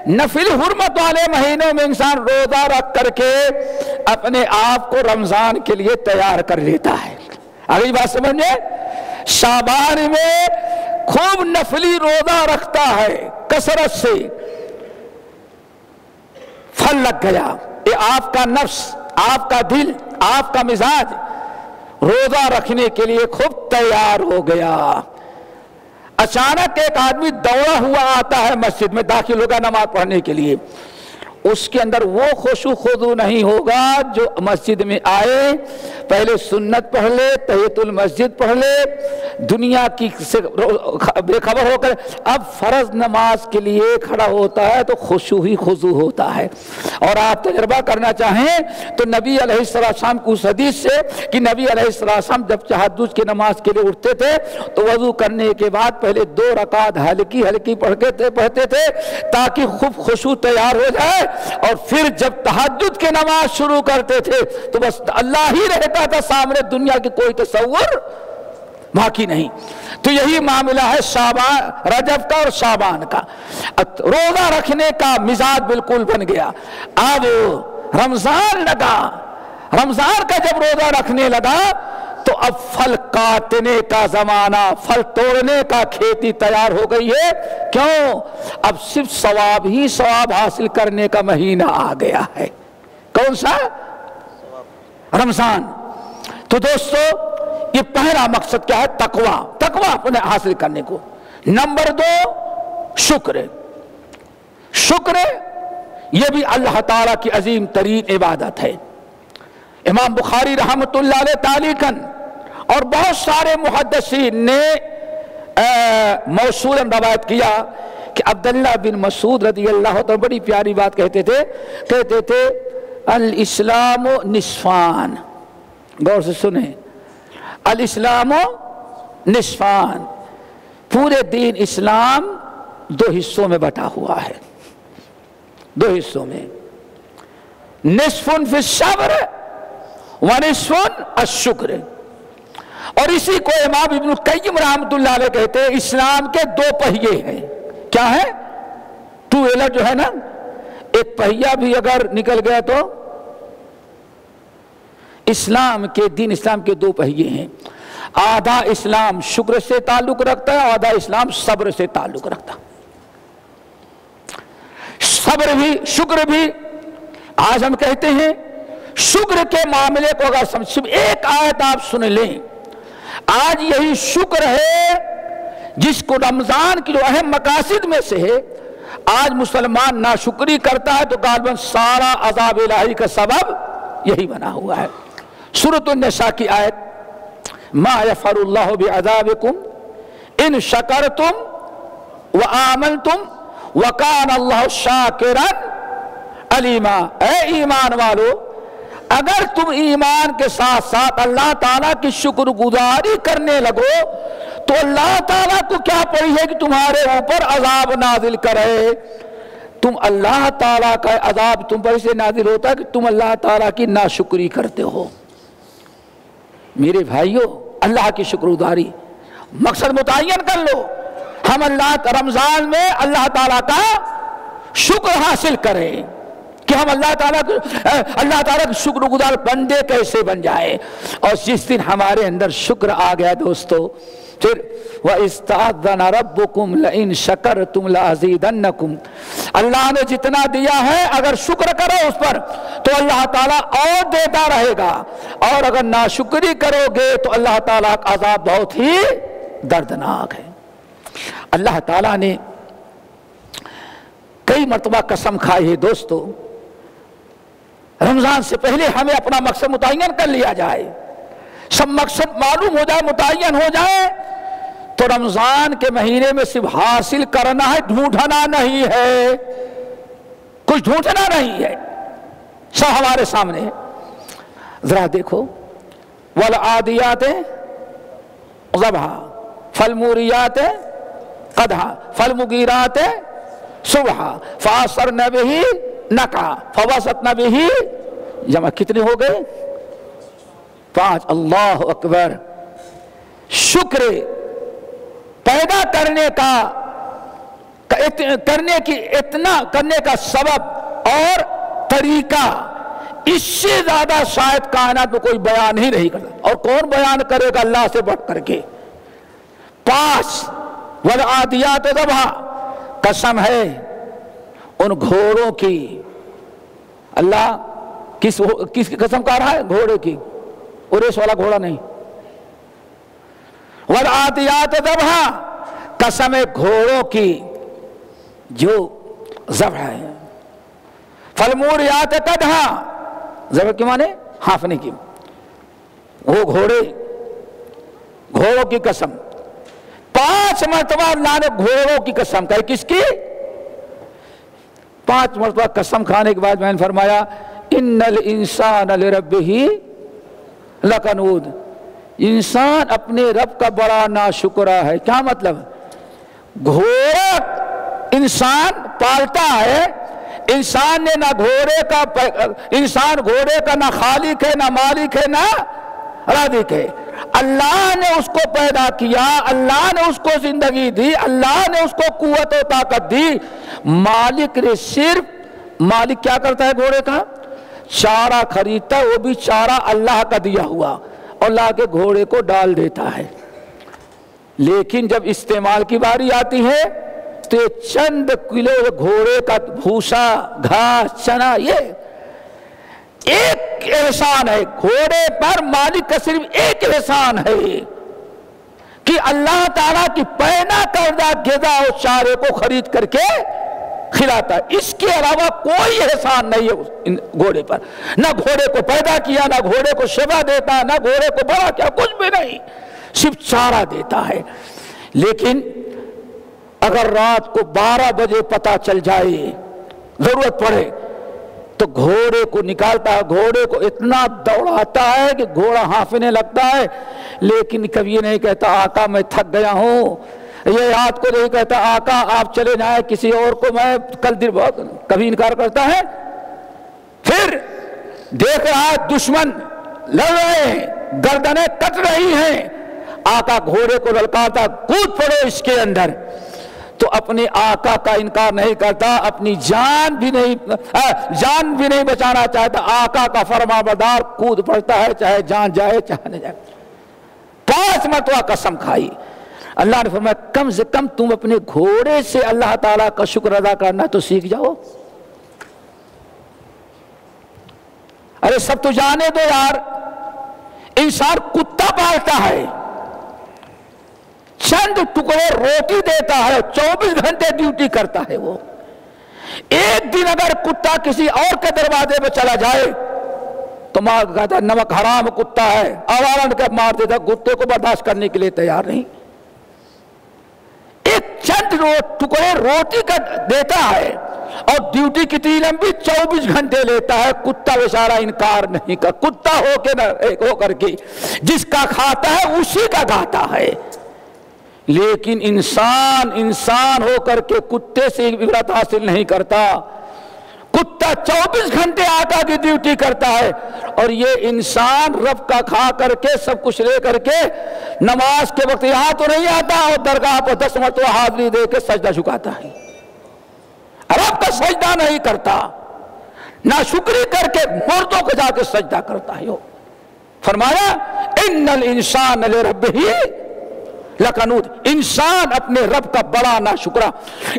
نفل حرمت والے مہینوں میں انسان روزہ رکھ کر کے اپنے آپ کو رمضان کے لیے تیار کر لیتا ہے۔ اگلی بات سمجھیں، شعبان میں خوب نفلی روزہ رکھتا ہے، کثرت سے پھل لگ گیا، یہ آپ کا نفس، آپ کا دل، آپ کا مزاج روزہ رکھنے کے لیے خوب تیار ہو گیا۔ اچانک ایک آدمی دوڑا ہوا آتا ہے مسجد میں، داخل ہوگا نماز پڑھنے کے لیے، اس کے اندر وہ خشوع خضوع نہیں ہوگا جو مسجد میں آئے پہلے سنت پڑھ لے، تحیۃ المسجد پڑھ لے، دنیا کی سے بے خبر ہو کر اب فرض نماز کے لیے کھڑا ہوتا ہے تو خشوع ہی خضوع ہوتا ہے۔ اور آپ تجربہ کرنا چاہیں تو نبی علیہ السلام کو اس حدیث سے کہ نبی علیہ السلام جب تہجد کی نماز کے لیے اٹھتے تھے تو وضو کرنے کے بعد پہلے 2 رکعت ہلکی ہلکی پڑھتے تھے تاکہ خوب خشوع تیار ہو جائے، اور پھر جب تہجد کی نماز شروع کرتے تھے تو بس اللہ ہی رہتا تھا سامنے، دنیا کی کوئی تصور باقی نہیں۔ تو یہی معاملہ ہے شعبان، رجب کا اور شعبان کا۔ روزہ رکھنے کا مزاج بالکل بن گیا۔ اب رمضان لگا، رمضان کا جب روزہ رکھنے لگا تو اب پھل کاٹنے کا زمانہ، پھل توڑنے کا، کھیتی تیار ہو گئی ہے۔ کیوں؟ اب صرف ثواب ہی ثواب حاصل کرنے کا مہینہ آ گیا ہے۔ کون سا؟ رمضان۔ تو دوستو یہ پہلا مقصد کیا ہے؟ تقوی، تقوی اپنے حاصل کرنے کو۔ نمبر 2 شکر۔ شکر یہ بھی اللہ تعالیٰ کی عظیم ترین عبادت ہے۔ امام بخاری رحمۃ اللہ علیہ تعلیقاً اور بہت سارے محدثین نے موصولاً روایت کیا کہ عبداللہ بن مسعود رضی اللہ عنہ بڑی پیاری بات کہتے تھے الاسلام نصفان۔ غور سے سنیں، الاسلام نصفان، پورے دین اسلام 2 حصوں میں بٹا ہوا ہے، 2 حصوں میں، نصف فی الصبر ونصف الشکر۔ اور اسی کو امام ابن القیم رحمۃ اللہ علیہ کہتے ہیں اسلام کے 2 پہیے ہیں۔ کیا ہے؟ 2 ویلر جو ہے نا، ایک پہیہ بھی اگر نکل گیا تو اسلام کے دین، اسلام کے 2 پہیے ہیں۔ آدھا اسلام شکر سے تعلق رکھتا ہے، آدھا اسلام صبر سے تعلق رکھتا ہے۔ صبر بھی شکر بھی۔ آج ہم کہتے ہیں شکر کے معاملے کو اگر سمجھ، ایک آیت آپ سن لیں، آج یہی شکر ہے جس کو رمضان کی جو اہم مقاصد میں سے ہے۔ آج مسلمان ناشکری کرتا ہے تو غالباً سارا عذاب الہی کا سبب یہی بنا ہوا ہے۔ سورۃ النساء کی آیت ما یفعل اللہ بعذابکم ان شکرتم وآمنتم وکان اللہ شاکرا علیما۔ اے ایمان والو، اگر تم ایمان کے ساتھ ساتھ اللہ تعالیٰ کی شکر گزاری کرنے لگو تو اللہ تعالیٰ کو کیا پڑی ہے کہ تمہارے اوپر عذاب نازل کرے۔ تم اللہ تعالیٰ کا عذاب تم پر اسے نازل ہوتا ہے کہ تم اللہ تعالیٰ کی ناشکری کرتے ہو۔ میرے بھائیوں اللہ کی شکر گزاری مقصد متعین کر لو، ہم اللہ رمضان میں اللہ تعالیٰ کا شکر حاصل کریں کہ ہم اللہ تعالیٰ کے شکر گزار بندے کیسے بن جائے. اور جس دن ہمارے اندر شکر آ گیا دوستو، پھر وَإِسْتَأْذَنَ رَبُّكُمْ لَئِن شَكَرْتُمْ لَأَزِيدَنَّكُمْ، اللہ نے جتنا دیا ہے اگر شکر کرو اس پر تو اللہ تعالیٰ اور دیتا رہے گا، اور اگر ناشکری کرو گے تو اللہ تعالیٰ کا عذاب بہت ہی دردناک ہے. اللہ تعالیٰ نے کئی مرتبہ قسم کھائی ہے دوستو. رمضان سے پہلے ہمیں اپنا مقصد متعین کر لیا جائے، سب مقصد معلوم ہو جائے، متعین ہو جائے تو رمضان کے مہینے میں صرف حاصل کرنا ہے، ڈھونڈنا نہیں ہے، کچھ ڈھونڈنا نہیں ہے، سب ہمارے سامنے ہے. ذرا دیکھو، والعادیات ضبحا فالموریات قدحا فالمغیرات صبحا فاثرن بہ نقعا فوسطن بہ جمع. کتنے ہو گئے؟ 5. اللہ اکبر. شکر پیدا کرنے کا سبب اور طریقہ اس سے زیادہ شاید کائنات میں کوئی بیان ہی نہیں کرتا. اور کون بیان کرے گا اللہ سے بڑھ کر کے؟ 5. والعادیات ضبحا، قسم ہے ان گھوڑوں کی. اللہ کس کی قسم کہہ رہا ہے؟ گھوڑے کی، اور ریس والا گھوڑا نہیں. والعادیات ضبحا، قسم ہے گھوڑوں کی جو ذبح ہے. فالموریات قدحا، ذبح کی مانے ہانفنے کی. وہ گھوڑوں کی قسم. 5 مرتبہ اللہ نے گھوڑوں کی قسم کہی. کس کی؟ 5 مرتبہ قسم کھانے کے بعد میں نے فرمایا ان الانسان لربہ لکنود، انسان اپنے رب کا بڑا ناشکرا ہے. کیا مطلب؟ گھوڑا انسان پالتا ہے، انسان نے نہ گھوڑے کا نہ خالق ہے، نہ مالک ہے، نہ رازق ہے. اللہ نے اس کو پیدا کیا، اللہ نے اس کو زندگی دی، اللہ نے اس کو قوت و طاقت دی. مالک نے صرف، مالک کیا کرتا ہے؟ گھوڑے کا چارہ خریدتا ہے، وہ بھی چارہ اللہ کا دیا ہوا، اور لا کے گھوڑے کو ڈال دیتا ہے. لیکن جب استعمال کی باری آتی ہے تو یہ چند کلو گھوڑے کا بھوسا، گھاس، چنا، یہ ایک احسان ہے گھوڑے پر. مالک کا صرف ایک احسان ہے کہ اللہ تعالیٰ کی پیدا کردہ غذا اور چارے کو خرید کر کے کھلاتا ہے. اس کے علاوہ کوئی احسان نہیں ہے گھوڑے پر. نہ گھوڑے کو پیدا کیا، نہ گھوڑے کو شفا دیتا، نہ گھوڑے کو بڑا کیا، کچھ بھی نہیں، صرف چارہ دیتا ہے. لیکن اگر رات کو 12 بجے پتہ چل جائے، ضرورت پڑے تو گھوڑے کو نکالتا ہے، گھوڑے کو اتنا دوڑاتا ہے کہ گھوڑا ہانفنے لگتا ہے. لیکن کبھی یہ نہیں کہتا آقا میں تھک گیا ہوں، یہ رات کو نہیں کہتا آقا آپ چلے جائیں کسی اور کو میں کل دن بہت، کبھی انکار کرتا ہے. پھر دیکھ رہا ہے دشمن لڑ رہے ہیں، گردنیں کٹ رہی ہیں، آقا گھوڑے کو للکارتا کود پڑو اس کے اندر، تو اپنے آقا کا انکار نہیں کرتا، اپنی جان بھی نہیں بچانا چاہتا، آقا کا فرمانبردار کود پڑتا ہے، چاہے جان جائے چاہے نہ جائے. 5 مرتبہ قسم کھائی. اللہ نے فرمایا کم سے کم تم اپنے گھوڑے سے اللہ تعالیٰ کا شکر ادا کرنا تو سیکھ جاؤ. ارے سب تو جانے دو یار، انسان کتا پالتا ہے، چند ٹکڑے روٹی دیتا ہے، 24 گھنٹے ڈیوٹی کرتا ہے. وہ ایک دن اگر کتا کسی اور کے دروازے پہ چلا جائے تو ماں کہتا ہے نمک حرام کتا ہے، آوارن کے مار دیتا. کتے کو برداشت کرنے کے لیے تیار نہیں. ایک چند ٹکڑے روٹی کا دیتا ہے اور ڈیوٹی کتنی لمبی، 24 گھنٹے لیتا ہے. کتا بیچارہ انکار نہیں کر، کتا ہو کر کے جس کا کھاتا ہے اسی کا کھاتا ہے. لیکن انسان ہو کر کے کتے سے عبرت حاصل نہیں کرتا. کتا 24 گھنٹے آقا کی ڈیوٹی کرتا ہے، اور یہ انسان رب کا کھا کر کے سب کچھ لے کر کے نماز کے وقت یہاں تو نہیں آتا اور درگاہ پر 10 مرتبہ حاضری دے کے سجدہ جھکاتا ہے، رب کا سجدہ نہیں کرتا، ناشکری کر کے مردوں کو جا کے سجدہ کرتا ہے۔ فرمایا ان الانسان لربہ لکنود، انسان اپنے رب کا بڑا ناشکرا،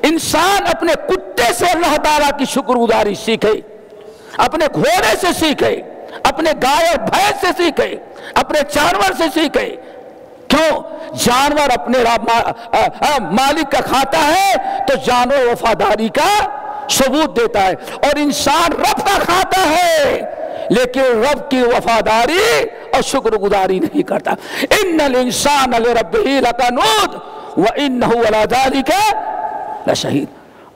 انسان اپنے کتے سے اللہ تعالیٰ کی شکر گزاری سیکھے، اپنے گھوڑے سے سیکھے، اپنے گائے اور بھینس سے سیکھے، اپنے جانور سے سیکھے۔ کیوں؟ جانور اپنے مالک کا کھاتا ہے تو جانور وفاداری کا ثبوت دیتا ہے، اور انسان رب کا کھاتا ہے لیکن رب کی وفاداری اور شکر گزاری نہیں کرتا۔ ان الانسان لربہ لکنود وانہ علی ذلک لشہید،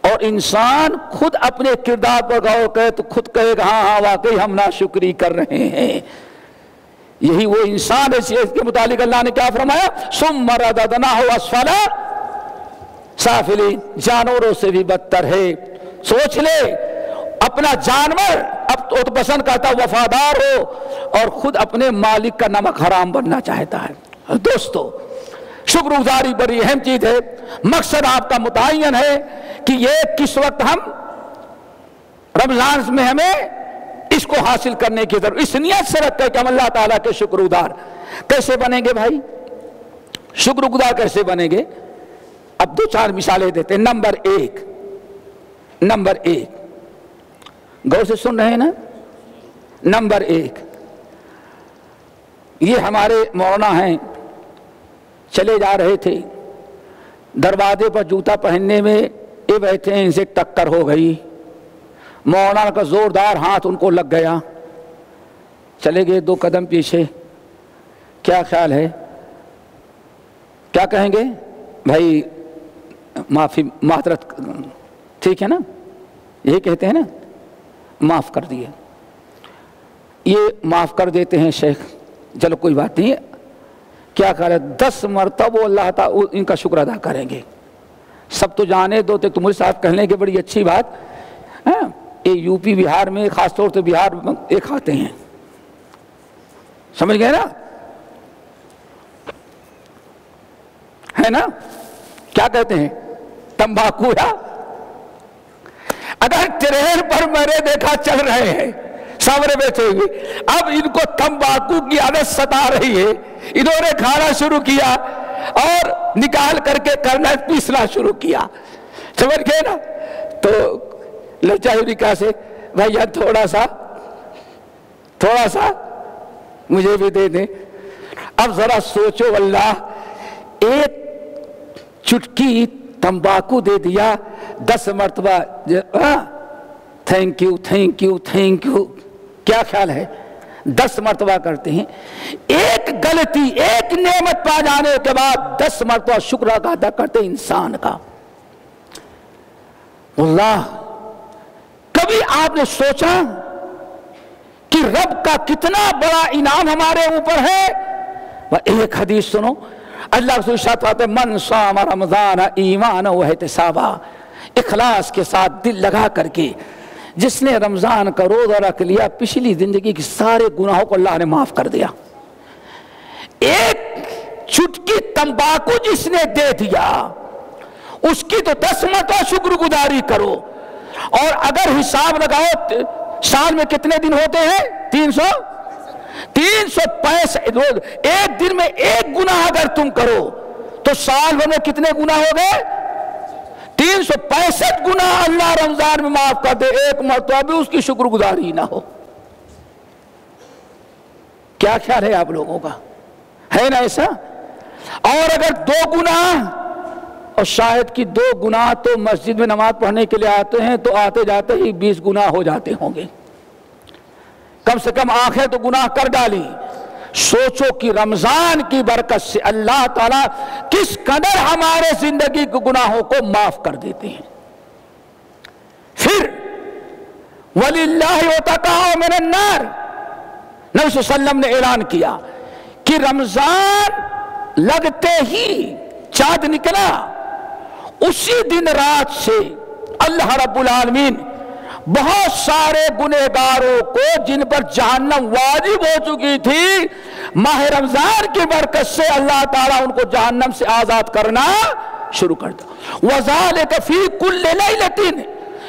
اور انسان خود اپنے کردار پر غور کرے تو خود کہے گا ہاں واقعی ہم ناشکری کر رہے ہیں۔ یہی وہ انسان ہے اس کے متعلق اللہ نے کیا فرمایا؟ ثم رددناہ اسفل سافلین، جانوروں سے بھی بدتر ہے۔ سوچ لے، اپنا جانور اب تو پسند کرتا وفادار ہو اور خود اپنے مالک کا نمک حرام بننا چاہتا ہے۔ دوستو، شکر گزاری بڑی اہم چیز ہے۔ مقصد آپ کا متعین ہے کہ یہ کس وقت ہم رمضان میں ہمیں اس کو حاصل کرنے کی ضرورت، اس نیت سے رکھ کر کہ ہم اللہ تعالیٰ کے شکر گزار کیسے بنیں گے بھائی؟ شکر گزار کیسے بنیں گے؟ اب 2-4 مثالیں دیتے ہیں۔ نمبر ایک غور سے سن رہے ہیں نا؟ نمبر 1، یہ ہمارے مولانا ہیں، چلے جا رہے تھے، دروازے پر جوتا پہننے میں یہ بیٹھے ہیں، ان سے ٹکر ہو گئی، مولانا کا زوردار ہاتھ ان کو لگ گیا، چلے گئے 2 قدم پیچھے۔ کیا خیال ہے؟ کیا کہیں گے؟ بھائی معذرت، ٹھیک ہے نا؟ یہی کہتے ہیں نا، معاف کر دیے۔ یہ معاف کر دیتے ہیں شیخ، چلو کوئی بات نہیں، کیا کرے 10 مرتبہ اللہ تعالیٰ ان کا شکر ادا کریں گے۔ سب تو جانے دو، تمہارے ساتھ کہنے کی بڑی اچھی بات، یہ یو پی بہار میں، خاص طور سے بہار میں یہ کھاتے ہیں، سمجھ گئے نا؟ ہے نا؟ کیا کہتے ہیں؟ تمباکو۔ یا اگر ٹرین پر میں نے دیکھا چل رہے ہیں سامنے بیٹھے ہوئے، اب ان کو تمباکو کی عادت ستا رہی ہے، انہوں نے کھانا شروع کیا اور نکال کر کے کرنا پیسنا شروع کیا، سمجھ گئے نا؟ تو لچائی کہا سے بھائی تھوڑا سا مجھے بھی دے دیں۔ اب ذرا سوچو، اللہ ایک چٹکی تمباکو دے دیا، 10 مرتبہ thank you thank you thank you, کیا خیال ہے؟ 10 مرتبہ کرتے ہیں۔ ایک غلطی، ایک نعمت پا جانے کے بعد 10 مرتبہ شکر ادا کرتے انسان کا۔ اللہ، کبھی آپ نے سوچا کہ رب کا کتنا بڑا انعام ہمارے اوپر ہے؟ ایک حدیث سنو، اللہ رسول فرماتے من صام رمضان ایمانا و احتسابا، اخلاص کے ساتھ دل لگا کر کے جس نے رمضان کا روزہ رکھ لیا، پچھلی زندگی کے سارے گناہوں کو اللہ نے معاف کر دیا۔ ایک چٹکی تمباکو جس نے دے دیا، اس کی تو 10 مرتبہ شکر گزاری کرو۔ اور اگر حساب لگاؤ سال میں کتنے دن ہوتے ہیں؟ 365 روز، ایک دن میں ایک گناہ اگر تم کرو تو سال بھر میں کتنے گناہ ہو گئے؟ 365 گناہ اللہ رمضان میں معاف کر دے، ایک مرتبہ بھی اس کی شکر گزاری نہ ہو۔ کیا خیال ہے آپ لوگوں کا؟ ہے نا ایسا؟ اور اگر 2 گناہ، اور شاید کہ 2 گناہ تو مسجد میں نماز پڑھنے کے لیے آتے ہیں تو آتے جاتے ہی 20 گناہ ہو جاتے ہوں گے، کم سے کم آنکھیں تو گناہ کر ڈالی۔ سوچو کہ رمضان کی برکت سے اللہ تعالیٰ کس قدر ہمارے زندگی کے گناہوں کو معاف کر دیتے ہیں۔ پھر وَلِلَّهِ عُتَقَاءُ مِنَ النَّارِ، نبی صلی اللہ علیہ وسلم نے اعلان کیا کہ رمضان لگتے ہی چاند نکلا، اسی دن رات سے اللہ رب العالمین بہت سارے گنہگاروں کو جن پر جہنم واجب ہو چکی تھی، ماہ رمضان کی برکت سے اللہ تعالیٰ ان کو جہنم سے آزاد کرنا شروع کر دیا۔ وَذَلِكَ فِي كُلِّ لَيْلَةٍ،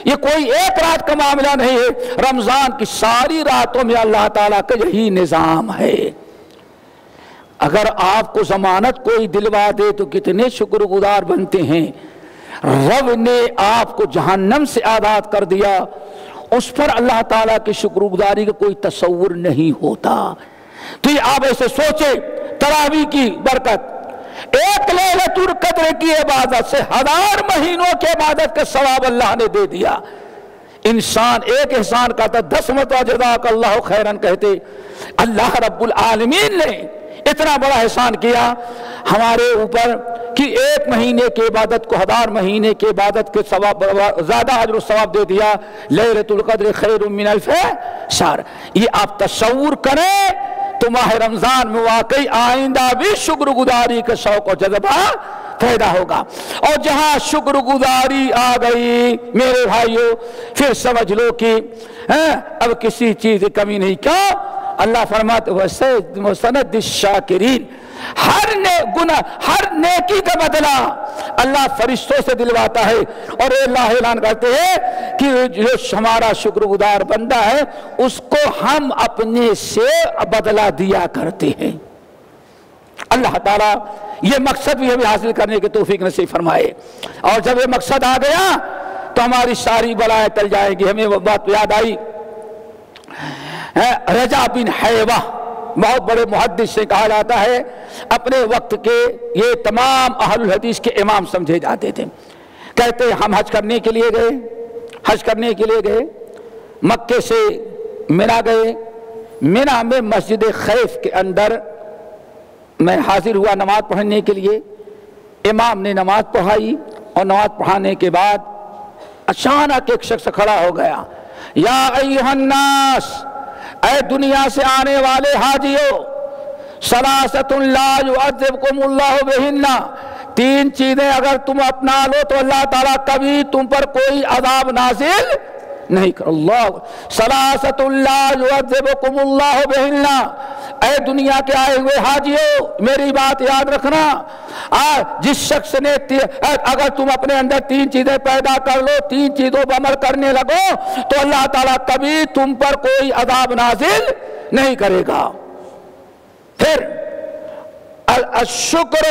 یہ کوئی ایک رات کا معاملہ نہیں ہے، رمضان کی ساری راتوں میں اللہ تعالیٰ کا یہی نظام ہے۔ اگر آپ کو ضمانت کوئی دلوا دے تو کتنے شکر گزار بنتے ہیں۔ رب نے آپ کو جہنم سے آزاد کر دیا، اس پر اللہ تعالیٰ کی شکر گزاری کا کوئی تصور نہیں ہوتا۔ تو یہ آپ ایسے سوچے، تراویح کی برکت، ایک لیلۃ القدر کی عبادت سے 1000 مہینوں کی عبادت کا ثواب اللہ نے دے دیا۔ انسان ایک احسان کرتا 10 مرتبہ جزاک اللہ خیرن کہتے۔ اللہ رب العالمین نے اتنا بڑا احسان کیا ہمارے اوپر کہ 1 مہینے کی عبادت کو 1000 مہینے کی عبادت کے ثواب زیادہ اجر و ثواب دے دیا۔ لیلۃ القدر خیر من الف شہر، یہ آپ تصور کریں تو ماہ رمضان میں واقعی آئندہ بھی شکر گزاری کا شوق و جذبہ پیدا ہوگا۔ اور جہاں شکر گزاری آ گئی میرے بھائیوں، پھر سمجھ لو کہ اب کسی چیز کی کمی نہیں۔ کیوں؟ اللہ فرماتے وَسَنَدِ الشَّاكِرِينَ، ہر نیکی کا بدلہ اللہ فرشتوں سے دلواتا ہے، اور اللہ اعلان کرتے ہیں کہ جو ہمارا شکر گزار بندہ ہے اس کو ہم اپنے سے بدلہ دیا کرتے ہیں۔ اللہ تعالیٰ یہ مقصد بھی ہمیں حاصل کرنے کی توفیق نصیب فرمائے، اور جب یہ مقصد آ گیا تو ہماری ساری بلائیں ٹل جائیں گی۔ ہمیں وہ بات یاد آئی، رجا بن حیوہ بہت بڑے محدث سے کہا جاتا ہے، اپنے وقت کے یہ تمام اہل الحدیث کے امام سمجھے جاتے تھے۔ کہتے ہم حج کرنے کے لیے گئے، مکے سے مینا گئے، مینا میں مسجد خیف کے اندر میں حاضر ہوا نماز پڑھنے کے لیے۔ امام نے نماز پڑھائی، اور نماز پڑھانے کے بعد اچانک ایک شخص کھڑا ہو گیا، یا ایھا الناس، اے دنیا سے آنے والے حاجیوں، ثلاثۃ لا یعذبکم اللہ بہن، 3 چیزیں اگر تم اپنا لو تو اللہ تعالیٰ کبھی تم پر کوئی عذاب نازل نہیں کر۔ اللہ ثلاثۃ لا یعذبکم اللہ بہن، اے دنیا کے آئے ہوئے حاجیوں میری بات یاد رکھنا، جس شخص نے اگر تم اپنے اندر 3 چیزیں پیدا کر لو، 3 چیزوں پر عمل کرنے لگو تو اللہ تعالیٰ کبھی تم پر کوئی عذاب نازل نہیں کرے گا۔ پھر الشکر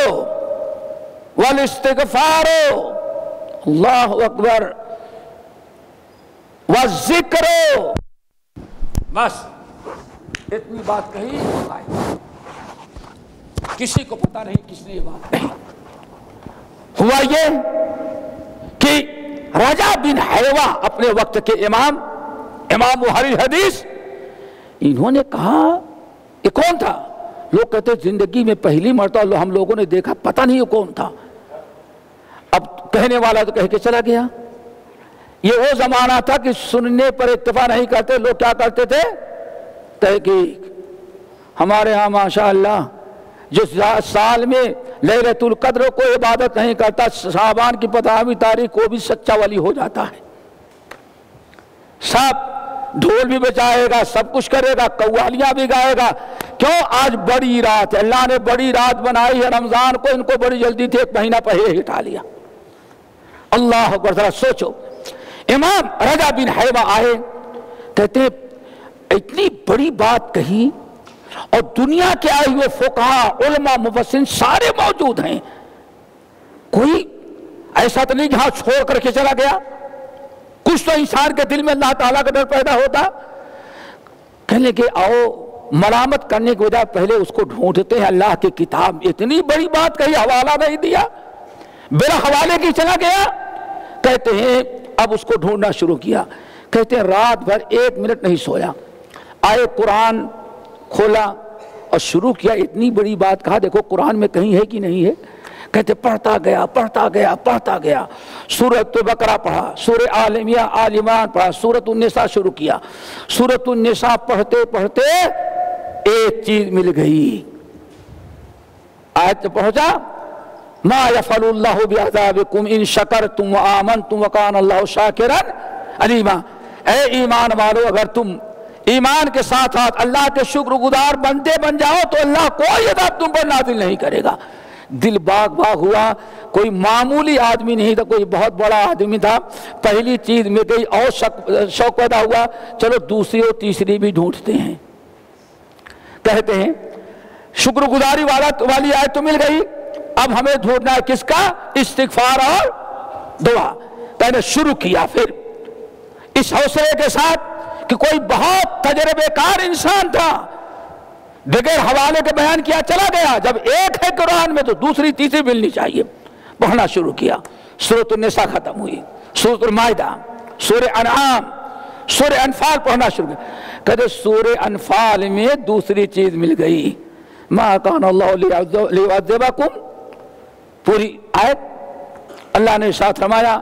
والاستغفار، اللہ اکبر، والذکر، بس اتنی بات کہی، کسی کو پتا نہیں کس نے یہ بات کہی۔ ہوا یہ کہ رجا بن حیوہ اپنے وقت کے امام اہل حدیث، انہوں نے کہا یہ کون تھا؟ لوگ کہتے زندگی میں پہلی مرتبہ ہم لوگوں نے دیکھا، پتہ نہیں یہ کون تھا۔ اب کہنے والا تو کہہ کے چلا گیا۔ یہ وہ زمانہ تھا کہ سننے پر اکتفا نہیں کرتے، لوگ کیا کرتے تھے؟ تحقیق۔ ہمارے ہاں ماشاءاللہ جو سال میں لیلۃ القدر کو عبادت نہیں کرتا، شعبان کی 15ویں تاریخ کو بھی سچا ولی ہو جاتا ہے۔ سب ڈھول بھی بجائے گا، سب کچھ کرے گا، قوالیاں بھی گائے گا۔ کیوں؟ آج بڑی رات ہے، اللہ نے بڑی رات بنائی ہے رمضان کو، ان کو بڑی جلدی تھی، 1 مہینہ پہلے ہٹا لیا۔ اللہ اکبر، ذرا سوچو۔ امام رجا بن حیوہ آئے، کہتے ہیں اتنی بڑی بات کہی، اور دنیا کے آئے ہوئے فقہاء، علماء، مفسرین سارے موجود ہیں، کوئی ایسا تو نہیں کہ ہاں چھوڑ کر کے چلا گیا۔ کچھ تو انسان کے دل میں اللہ تعالیٰ کا ڈر پیدا ہوتا۔ کہنے کہ آؤ، ملامت کرنے کے بجائے پہلے اس کو ڈھونڈتے ہیں اللہ کی کتاب۔ اتنی بڑی بات کہی، حوالہ نہیں دیا، بلا حوالے کی چلا گیا۔ کہتے ہیں اب اس کو ڈھونڈنا شروع کیا۔ کہتے ہیں رات بھر 1 منٹ نہیں سویا، آئے قرآن کھولا اور شروع کیا۔ اتنی بڑی بات کہا، دیکھو قرآن میں کہیں ہے کہ نہیں ہے؟ کہتے پڑھتا گیا، سورۃ بقرہ پڑھا، سورہ آل عمران پڑھا، سورۃ النساء شروع کیا۔ سورۃ النساء پڑھتے پڑھتے ایک چیز مل گئی، آیت پہنچا ما یفعل اللہ بعذابکم ان شکرتم وآمنتم وکان اللہ شاکرا علیما۔ اے ایمان والو اگر تم ایمان کے ساتھ ساتھ اللہ کے شکر گزار بندے بن جاؤ تو اللہ کوئی عذاب تم پر نازل نہیں کرے گا۔ دل باغ باغ ہوا، کوئی معمولی آدمی نہیں تھا، کوئی بہت بڑا آدمی تھا، پہلی چیز میں گئی اور شوق پیدا ہوا، چلو دوسری اور تیسری بھی ڈھونڈتے ہیں۔ کہتے ہیں شکر گزاری والی آیت تو مل گئی، اب ہمیں ڈھونڈنا ہے کس کا؟ استغفار اور دعا۔ پہلے شروع کیا، پھر اس حوصلے کے ساتھ کہ کوئی بہت تجربے کار انسان تھا، بغیر حوالے کے بیان کیا چلا گیا، جب ایک ہے قرآن میں تو دوسری تیسری ملنی چاہیے۔ پڑھنا شروع کیا، سورۃ النساء ختم ہوئی، سورۃ المائدہ، سورہ انعام، سورہ انفال پڑھنا شروع کیا۔ کہتے سورہ انفال میں دوسری چیز مل گئی، ما کان اللہ لیعذبکم، پوری آیت اللہ نے ارشاد فرمایا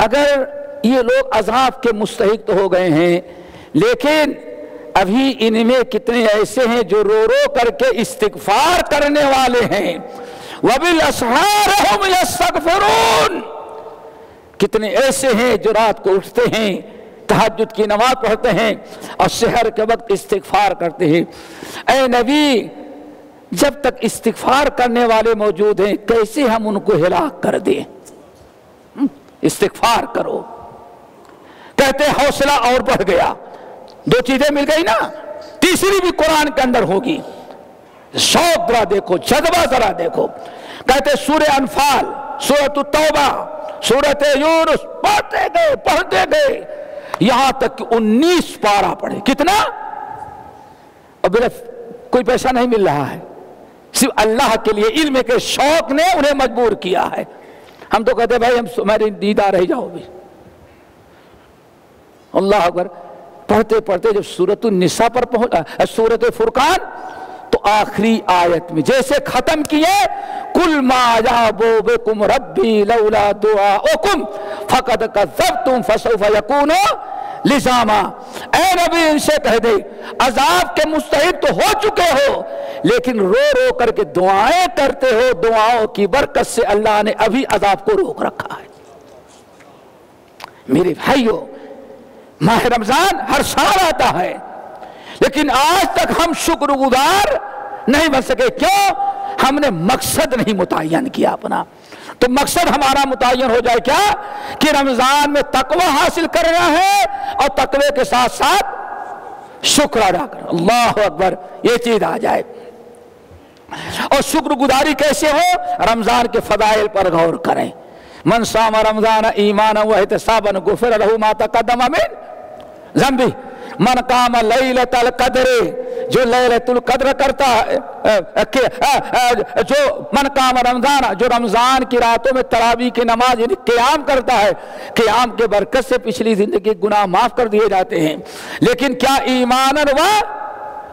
اگر یہ لوگ عذاب کے مستحق تو ہو گئے ہیں، لیکن ابھی ان میں کتنے ایسے ہیں جو رو رو کر کے استغفار کرنے والے ہیں، وَبِالْأَسْحَارِ هُمْ يَسْتَغْفِرُونَ، کتنے ایسے ہیں جو رات کو اٹھتے ہیں، تہجد کی نماز پڑھتے ہیں اور سحر کے وقت استغفار کرتے ہیں۔ اے نبی، جب تک استغفار کرنے والے موجود ہیں کیسے ہم ان کو ہلاک کر دیں؟ استغفار کرو۔ کہتے حوصلہ اور بڑھ گیا، دو چیزیں مل گئی نا، تیسری بھی قرآن کے اندر ہوگی۔ شوق ذرا دیکھو، جذبہ ذرا دیکھو۔ کہتے سورہ انفال، سورۃ التوبہ، سورۃ یونس پڑھتے گئے یہاں تک کہ 19 پارہ پڑھے۔ کتنا؟ اور میرا کوئی پیسہ نہیں مل رہا ہے، صرف اللہ کے لیے علم کے شوق نے انہیں مجبور کیا ہے۔ ہم تو کہتے بھائی ہماری دیدار رہ جاؤ بھی، اللہ اکبر۔ پڑھتے پڑھتے جب سورۃ النساء پر پہنچا، سورۃ فرقان، تو آخری آیت میں جیسے ختم کیے کل ما یعبو بکم ربی لولا دعاؤکم فقد کذبتم فسوف یکون لزاما، اے نبی ان سے کہہ دے عذاب کے مستحق تو ہو چکے ہو، لیکن رو رو کر کے دعائیں کرتے ہو، دعاؤں کی برکت سے اللہ نے ابھی عذاب کو روک رکھا ہے۔ میرے بھائیو، ماہ رمضان ہر سال آتا ہے، لیکن آج تک ہم شکر گزار نہیں بن سکے۔ کیوں؟ ہم نے مقصد نہیں متعین کیا اپنا۔ تو مقصد ہمارا متعین ہو جائے کیا کہ رمضان میں تقوی حاصل کرنا ہے اور تقوی کے ساتھ ساتھ شکر ادا کرنا۔ اللہ اکبر، یہ چیز آ جائے۔ اور شکر گزاری کیسے ہو؟ رمضان کے فضائل پر غور کریں۔ من صام رمضان ایمانا واحتسابا غفر له ما تقدم من ذنبه، من قام لیلۃ القدر، جو لیلۃ القدر کرتا ہے، جو من قام رمضان، جو رمضان کی راتوں میں تراویح کی نماز یعنی قیام کرتا ہے، قیام کے برکت سے پچھلی زندگی کے گناہ معاف کر دیے جاتے ہیں۔ لیکن کیا ایمانا و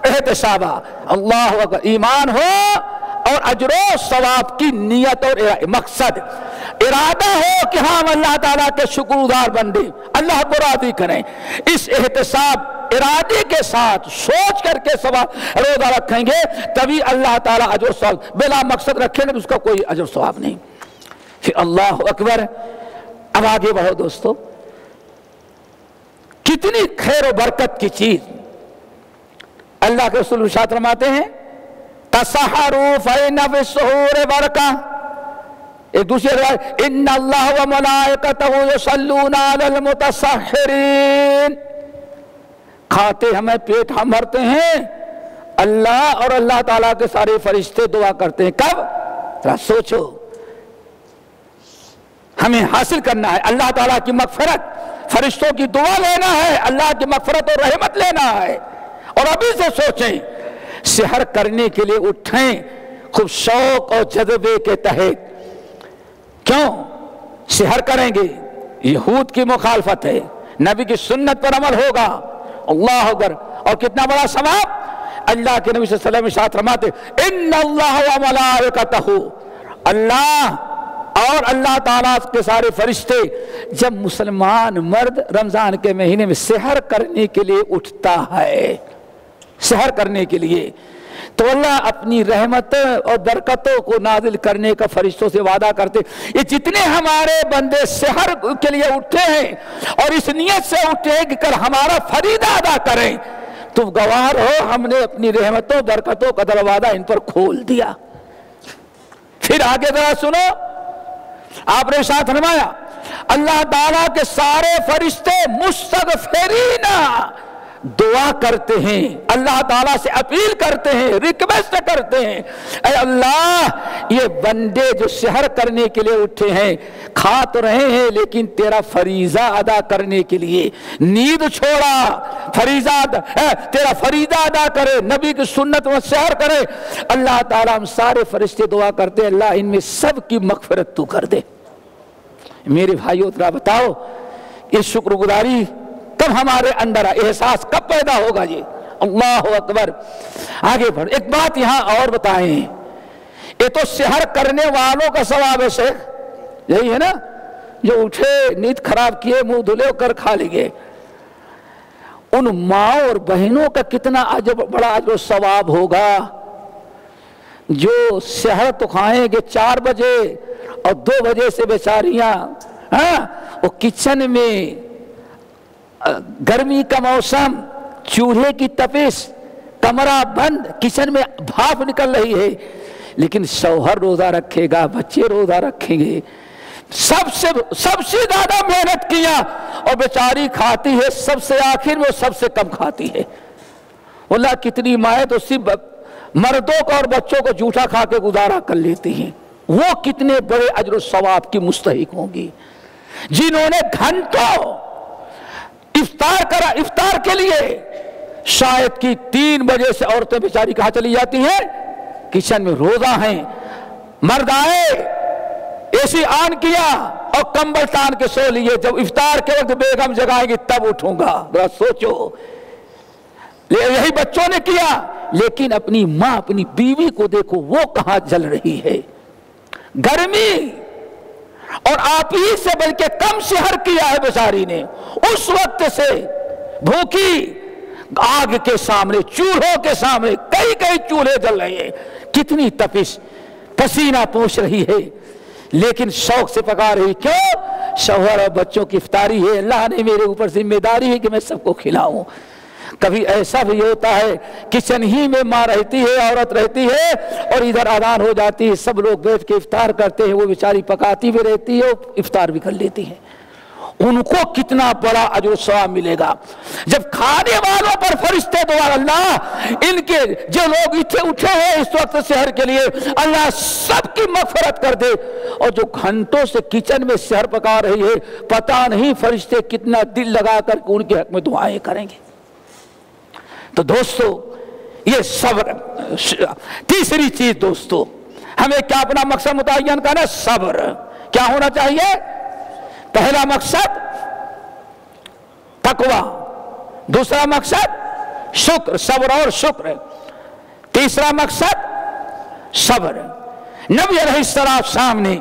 احتسابا، اللہ اکبر، ایمان ہو اور اجر و ثواب کی نیت اور مقصد، ارادہ ہو کہ ہم اللہ تعالیٰ کے شکر گزار بندے اللہ کو راضی کریں۔ اس احتساب ارادے کے ساتھ سوچ کر کے روزہ رکھیں گے تبھی اللہ تعالیٰ اجر و ثواب، بلا مقصد رکھیں گے تو اس کا کوئی اجر و ثواب نہیں۔ پھر اللہ اکبر، اب آگے بڑھو دوستو، کتنی خیر و برکت کی چیز اللہ کے رسول ارشاد فرماتے ہیں، تسحروا فإن فی السحور برکہ۔ ایک دوسری روایت، ان اللہ و ملائکتہ یصلون علی المتسحرین، کھاتے ہمیں پیٹ ہم بھرتے ہیں، اللہ اور اللہ تعالیٰ کے سارے فرشتے دعا کرتے ہیں۔ کب؟ ذرا سوچو، ہمیں حاصل کرنا ہے اللہ تعالیٰ کی مغفرت، فرشتوں کی دعا لینا ہے، اللہ کی مغفرت اور رحمت لینا ہے۔ اور ابھی سے سوچیں، سحر کرنے کے لیے اٹھیں خوب شوق اور جذبے کے تحت۔ کیوں سحر کریں گے؟ یہود کی مخالفت ہے، نبی کی سنت پر عمل ہوگا۔ اللہ اکبر، اور کتنا بڑا ثواب۔ اللہ کے نبی صلی اللہ علیہ وسلم ارشاد فرماتے، ان اللہ و ملائکتہ، اللہ اور اللہ تعالیٰ کے سارے فرشتے جب مسلمان مرد رمضان کے مہینے میں سحر کرنے کے لیے اٹھتا ہے، سحر کرنے کے لیے، تو اللہ اپنی رحمتوں اور برکتوں کو نازل کرنے کا فرشتوں سے وعدہ کرتے. یہ جتنے ہمارے بندے سحر کے لیے اٹھے ہیں اور اس نیت سے اٹھے ہیں کہ کل ہمارا فریضہ ادا کریں، تم گواہ ہو ہم نے اپنی رحمتوں برکتوں کا دروازہ ان پر کھول دیا. پھر آگے ذرا سنو، آپ نے ساتھ فرمایا اللہ تعالیٰ کے سارے فرشتے مستغفرین دعا کرتے ہیں، اللہ تعالیٰ سے اپیل کرتے ہیں، ریکویسٹ کرتے ہیں، اے اللہ یہ بندے جو سحر کرنے کے لیے اٹھے ہیں کھا تو رہے ہیں لیکن تیرا فریضہ ادا کرنے کے لیے نیند چھوڑا، تیرا فریضہ ادا کرے، نبی کی سنت و سحر کرے. اللہ تعالیٰ ہم سارے فرشتے دعا کرتے ہیں اللہ ان میں سب کی مغفرت تو کر دے. میرے بھائیو ذرا بتاؤ یہ شکر گزاری کب ہمارے اندر احساس کب پیدا ہوگا؟ جی اللہ اکبر. آگے بڑھ، ایک بات یہاں اور بتائیں، یہ تو سحر کرنے والوں کا ثواب ہے شیخ، یہی ہے نا، جو اٹھے نیند خراب کیے منہ دھلے کر کھا لیے. ان ماں اور بہنوں کا کتنا بڑا اجر و ثواب ہوگا جو سحر تو کھائیں گے 4 بجے اور 2 بجے سے بیچاریاں وہ کچن میں، گرمی کا موسم، چولہے کی تپش، کمرہ بند، کچن میں بھاپ نکل رہی ہے لیکن شوہر روزہ رکھے گا، بچے روزہ رکھیں گے، سب سے زیادہ محنت کیا اور بیچاری کھاتی ہے سب سے آخر میں، سب سے کم کھاتی ہے. اللہ کتنی مائیں تو صرف مردوں کو اور بچوں کو جھوٹا کھا کے گزارا کر لیتی ہیں، وہ کتنے بڑے اجر و ثواب کی مستحق ہوں گی جنہوں نے گھنٹوں افطار کرا. افطار کے لیے شاید کی 3 بجے سے عورتیں بیچاری کہاں چلی جاتی ہیں؟ کچن میں روزہ ہیں. مرد آئے اے سی آن کیا اور کمبل تان کے سو لیے، جب افطار کے وقت بیگم جگائیں گی تب اٹھوں گا. ذرا سوچو، یہی بچوں نے کیا لیکن اپنی ماں اپنی بیوی کو دیکھو وہ کہاں جل رہی ہے. گرمی اور آپ ہی سے بلکہ کم سحر کیا ہے بیچاری نے، اس وقت سے بھوکی آگ کے سامنے، چولہوں کے سامنے، کئی چولہے جل رہے ہیں، کتنی تپش، پسینہ پوچھ رہی ہے لیکن شوق سے پکا رہی. کیوں؟ شوہر اور بچوں کی افطاری ہے، اللہ نے میرے اوپر ذمہ داری ہے کہ میں سب کو کھلاؤں. کبھی ایسا بھی ہوتا ہے کچن ہی میں ماں رہتی ہے، عورت رہتی ہے اور ادھر اذان ہو جاتی ہے، سب لوگ بیٹھ کے افطار کرتے ہیں، وہ بیچاری پکاتی بھی رہتی ہے اور افطار بھی کر لیتی ہے. ان کو کتنا بڑا اجر و ثواب ملے گا جب کھانے والوں پر فرشتے دعا اللہ ان کے جو لوگ اٹھے ہیں اس وقت سحر کے لیے اللہ سب کی مغفرت کر دے. اور جو گھنٹوں سے کچن میں سحر پکا رہی ہے پتہ نہیں فرشتے کتنا دل لگا کر ان کے حق میں دعائیں کریں گے. تو دوستو یہ صبر. تیسری چیز دوستو ہمیں کیا اپنا مقصد متعین کرنا؟ صبر. کیا ہونا چاہیے؟ پہلا مقصد تقوی، دوسرا مقصد شکر، صبر اور شکر، تیسرا مقصد صبر. نبی علیہ السلام نے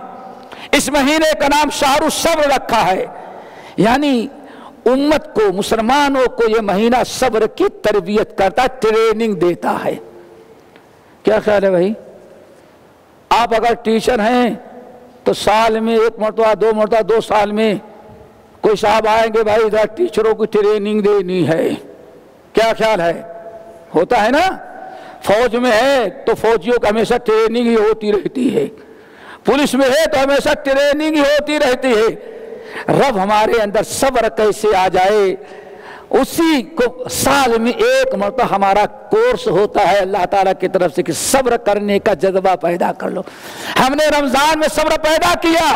اس مہینے کا نام شہر الصبر رکھا ہے، یعنی امت کو، مسلمانوں کو یہ مہینہ صبر کی تربیت کرتا، ٹریننگ دیتا ہے. کیا خیال ہے بھائی؟ آپ اگر ٹیچر ہیں تو سال میں 1 مرتبہ 2 مرتبہ 2 سال میں کوئی صاحب آئیں گے بھائی ادھر ٹیچروں کی ٹریننگ دینی ہے. کیا خیال ہے؟ ہوتا ہے نا. فوج میں ہے تو فوجیوں کا ہمیشہ ٹریننگ ہی ہوتی رہتی ہے، پولیس میں ہے تو ہمیشہ ٹریننگ ہی ہوتی رہتی ہے. رب ہمارے اندر صبر کیسے آ جائے، اسی کو سال میں 1 مرتبہ ہمارا کورس ہوتا ہے اللہ تعالیٰ کی طرف سے کہ صبر کرنے کا جذبہ پیدا کر لو. ہم نے رمضان میں صبر پیدا کیا،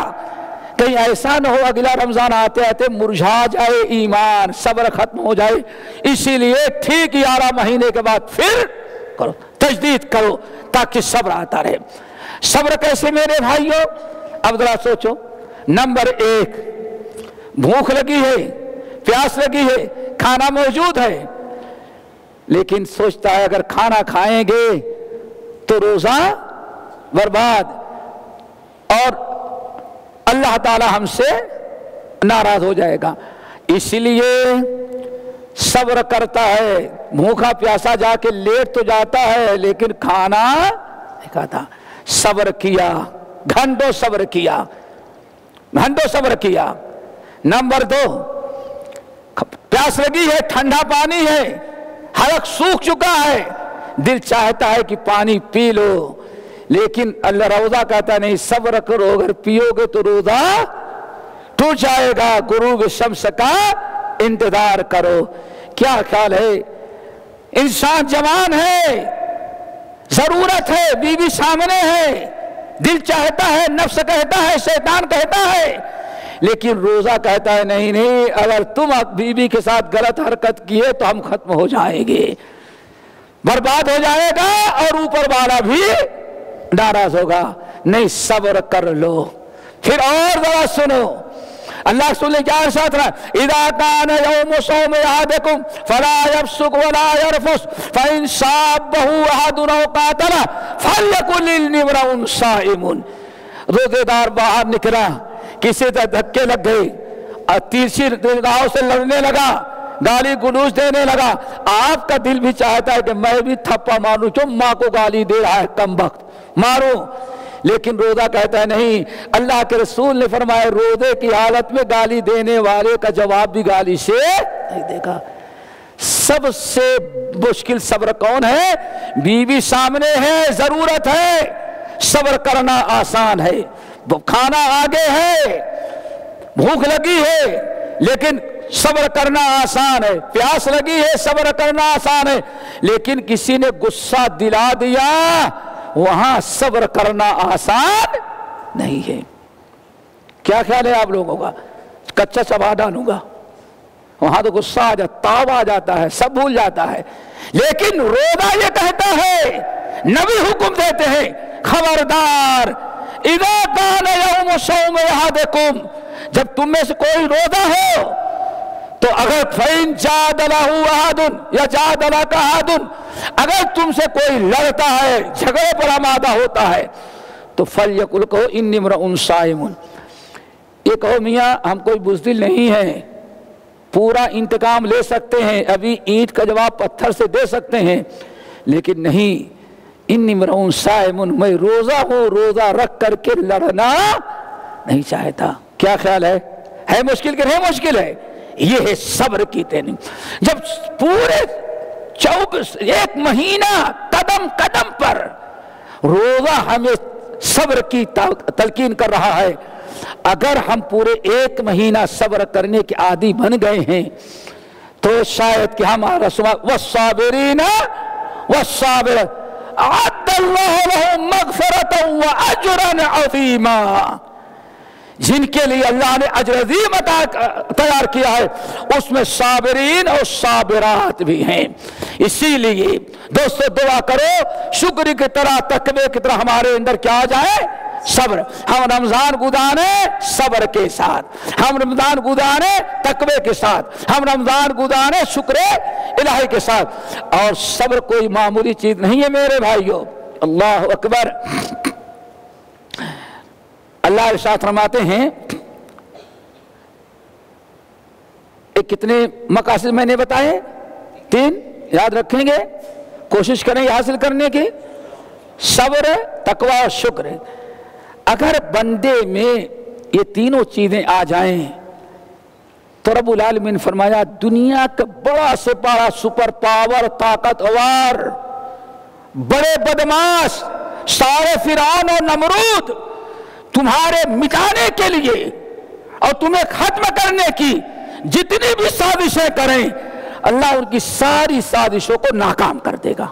کہیں ایسا نہ ہو اگلا رمضان آتے آتے مرجھا جائے ایمان، صبر ختم ہو جائے. اسی لیے ٹھیک 11 مہینے کے بعد پھر کرو، تجدید کرو تاکہ صبر آتا رہے. صبر کیسے میرے بھائیوں؟ اب ذرا سوچو. نمبر 1، بھوک لگی ہے، پیاس لگی ہے، کھانا موجود ہے لیکن سوچتا ہے اگر کھانا کھائیں گے تو روزہ برباد اور اللہ تعالی ہم سے ناراض ہو جائے گا. اس لیے صبر کرتا ہے، بھوکا پیاسا جا کے لیٹ تو جاتا ہے لیکن کھانا نہیں کھاتا. صبر کیا، گھنٹوں صبر کیا، گھنٹوں صبر کیا. نمبر 2، پیاس لگی ہے، ٹھنڈا پانی ہے، حلق سوکھ چکا ہے، دل چاہتا ہے کہ پانی پی لو، لیکن اللہ روزہ کہتا ہے نہیں، صبر کرو، اگر پیو گے تو روزہ ٹوٹ جائے گا. غروب شمس کا انتظار کرو. کیا خیال ہے؟ انسان جوان ہے، ضرورت ہے، بیوی سامنے ہے، دل چاہتا ہے، نفس کہتا ہے، شیطان کہتا ہے، لیکن روزہ کہتا ہے نہیں نہیں، اگر تم بیوی کے ساتھ غلط حرکت کیے تو ہم ختم ہو جائیں گے، برباد ہو جائے گا، اور اوپر والا بھی ناراض ہوگا. نہیں، صبر کر لو. پھر اور ذرا سنو، اللہ رسول نے کیا ارشاد فرمایا؟ اذا كان يوم صوم احدكم فلا يفسق ولا يرفث فان صابه احد او قاتل فليقل اني امرؤ صائم. روزے دار باہر نکلا، کسی سے دھکے لگ گئے، تیرچھی راہوں سے لڑنے لگا، گالی گلوچ دینے لگا، آپ کا دل بھی چاہتا ہے کہ میں بھی تھپا ماروں، کیوں ماں کو گالی دے رہا ہے کم وقت، ماروں، لیکن روزہ کہتا ہے نہیں. اللہ کے رسول نے فرمایا روزے کی حالت میں گالی دینے والے کا جواب بھی گالی سے نہیں دے گا. سب سے مشکل صبر کون ہے؟ بیوی سامنے ہے، ضرورت ہے، صبر کرنا آسان ہے. کھانا آگے ہے، بھوک لگی ہے، لیکن صبر کرنا آسان ہے. پیاس لگی ہے، صبر کرنا آسان ہے، لیکن کسی نے غصہ دلا دیا، وہاں صبر کرنا آسان نہیں ہے. کیا خیال ہے آپ لوگوں کا؟ کچا چبا ڈالوں گا، وہاں تو غصہ آ جاتا، تاؤ آ جاتا ہے، سب بھول جاتا ہے. لیکن روزہ یہ کہتا ہے، نبی حکم دیتے ہیں خبردار، اذا کان یوم صوم احدکم، جب تم میں سے کوئی روزہ ہو تو اگر فَإِن جَادَلَهُ أَحَدٌ یا جَادَلَكَ أَحَدٌ، اگر تم سے کوئی لڑتا ہے، جھگڑے پر آمادہ ہوتا ہے، تو فَلْيَقُلْ، کہو اِنِّي امْرُؤٌ صَائِمٌ. یہ کہو میاں ہم کوئی بزدل نہیں ہیں، پورا انتقام لے سکتے ہیں، ابھی اینٹ کا جواب پتھر سے دے سکتے ہیں، لیکن نہیں، اِنِّي امْرُؤٌ صَائِمٌ، میں روزہ ہوں، روزہ رکھ کر کے لڑنا نہیں چاہتا. کیا خیال ہے مشکل کہ نہیں مشکل ہے؟ یہ ہے صبر کی ٹریننگ. جب پورے 1 مہینہ قدم قدم پر روزہ ہمیں صبر کی تلقین کر رہا ہے، اگر ہم پورے 1 مہینہ صبر کرنے کے عادی بن گئے ہیں تو شاید کہ ہمارا والصابرین والصابرات اعد اللہ لهم مغفرۃ واجرا عظیما، جن کے لیے اللہ نے اجر عظیم تیار کیا ہے، اس میں صابرین اور صابرات بھی ہیں. اسی لیے دوستو دعا کرو شکر کی طرح، تقوی کی طرح ہمارے اندر کیا آ جائے؟ صبر. ہم رمضان گزارے صبر کے ساتھ، ہم رمضان گزارے تقوی کے ساتھ، ہم رمضان گزارے شکر الہی کے ساتھ. اور صبر کوئی معمولی چیز نہیں ہے میرے بھائیو. اللہ اکبر. اللہ ارشاد فرماتے ہیں، کتنے مقاصد میں نے بتائے؟ 3 یاد رکھیں گے، کوشش کریں گے حاصل کرنے کی. صبر، تقوی اور شکر. اگر بندے میں یہ تینوں چیزیں آ جائیں تو رب العالمین فرمایا دنیا کا بڑا سے بڑا سپر پاور، طاقتور، بڑے بدماش، سارے فرعون اور نمرود تمہارے مٹانے کے لیے اور تمہیں ختم کرنے کی جتنی بھی سازشیں کریں، اللہ ان کی ساری سازشوں کو ناکام کر دے گا.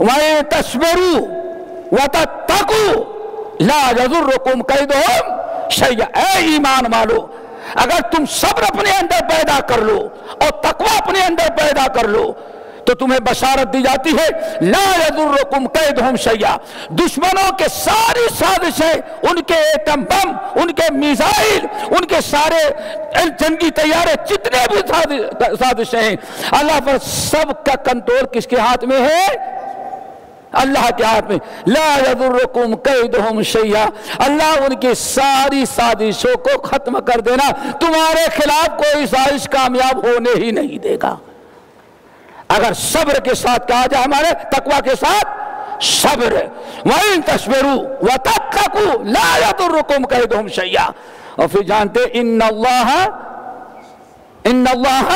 وَإِن تَصْبِرُوا وَتَتَّقُوا لَا يَضُرُّكُمْ كَيْدُهُمْ شَيْئًا. اے ایمان والو، اگر تم صبر اپنے اندر پیدا کر لو اور تقوی اپنے اندر پیدا کر لو تو تمہیں بشارت دی جاتی ہے لا یضرکم کیدہم شیئا، دشمنوں کے ساری سازشیں، ان کے ایٹم بم، ان کے میزائل، ان کے سارے جنگی طیارے، جتنے بھی سازشیں ہیں، اللہ پر سب کا کنٹرول کس کے ہاتھ میں ہے؟ اللہ کے ہاتھ میں، لا یضرکم کیدہم شیئا، اللہ ان کی ساری سازشوں کو ختم کر دینا، تمہارے خلاف کوئی سازش کامیاب ہونے ہی نہیں دے گا۔ اگر صبر کے ساتھ کہا جائے، ہمارے تقوی کے ساتھ صبر، وَإِن تَصْبِرُوا وَتَتَّقُوا لَا يَضُرُّكُمْ كَيْدُهُمْ شَيْئًا، اور پھر جانتے ان اللہ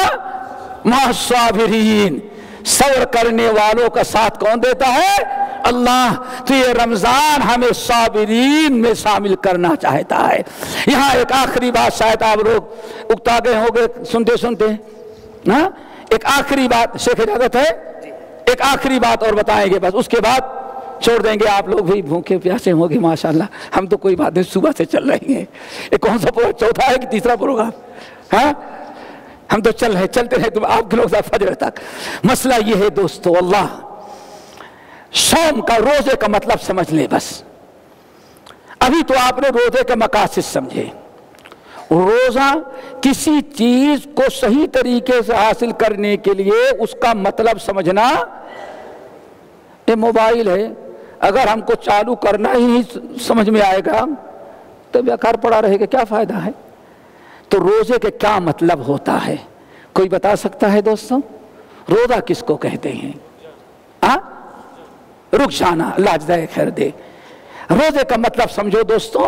مع الصابرین، صبر کرنے والوں کا ساتھ کون دیتا ہے؟ اللہ۔ تو یہ رمضان ہمیں صابرین میں شامل کرنا چاہتا ہے۔ یہاں ایک آخری بات، شاید آپ لوگ اکتا گئے ہوں گے سنتے سنتے، ہاں ایک آخری بات، شیخ اجازت ہے ایک آخری بات اور بتائیں گے، بس اس کے بعد چھوڑ دیں گے، آپ لوگ بھی بھوکے پیاسے ہوں گے ماشاءاللہ، ہم تو کوئی بات نہیں، صبح سے چل رہی ہیں، یہ کون سا چوتھا ہے کہ تیسرا پروگرام، ہاں ہم تو چلتے رہے تو آپ کے لوگ فجر تک۔ مسئلہ یہ ہے دوستو، اللہ صوم کا، روزے کا مطلب سمجھ لیں بس۔ ابھی تو آپ نے روزے کے مقاصد سمجھے، روزہ کسی چیز کو صحیح طریقے سے حاصل کرنے کے لیے اس کا مطلب سمجھنا۔ یہ موبائل ہے، اگر ہم کو چالو کرنا ہی نہیں سمجھ میں آئے گا تو بیکار پڑا رہے گا، کیا فائدہ ہے؟ تو روزے کے کیا مطلب ہوتا ہے، کوئی بتا سکتا ہے دوستوں؟ روزہ کس کو کہتے ہیں؟ رک جانا، اللہ جزائے خیر دے۔ روزے کا مطلب سمجھو دوستوں،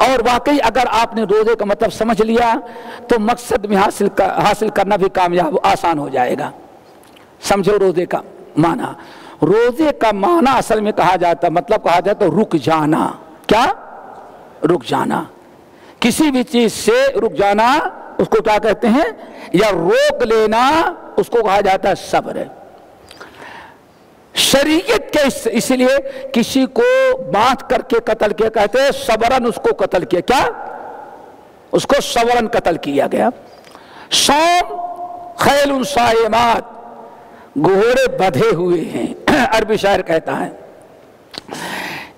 اور واقعی اگر آپ نے روزے کا مطلب سمجھ لیا تو مقصد میں حاصل کرنا بھی کامیاب آسان ہو جائے گا۔ سمجھو روزے کا معنی، روزے کا معنی اصل میں کہا جاتا، مطلب کہا جاتا رک جانا۔ کیا؟ رک جانا، کسی بھی چیز سے رک جانا اس کو کیا کہتے ہیں؟ یا روک لینا اس کو کہا جاتا ہے صبر۔ شریعت کے اس لیے کسی کو باندھ کر کے قتل کیا کہتے ہیں صبرن، اس کو قتل کیا، کیا؟ اس کو صبرن قتل کیا گیا۔ صوم خیل صائمات، گھوڑے بدھے ہوئے ہیں، عربی شاعر کہتا ہے۔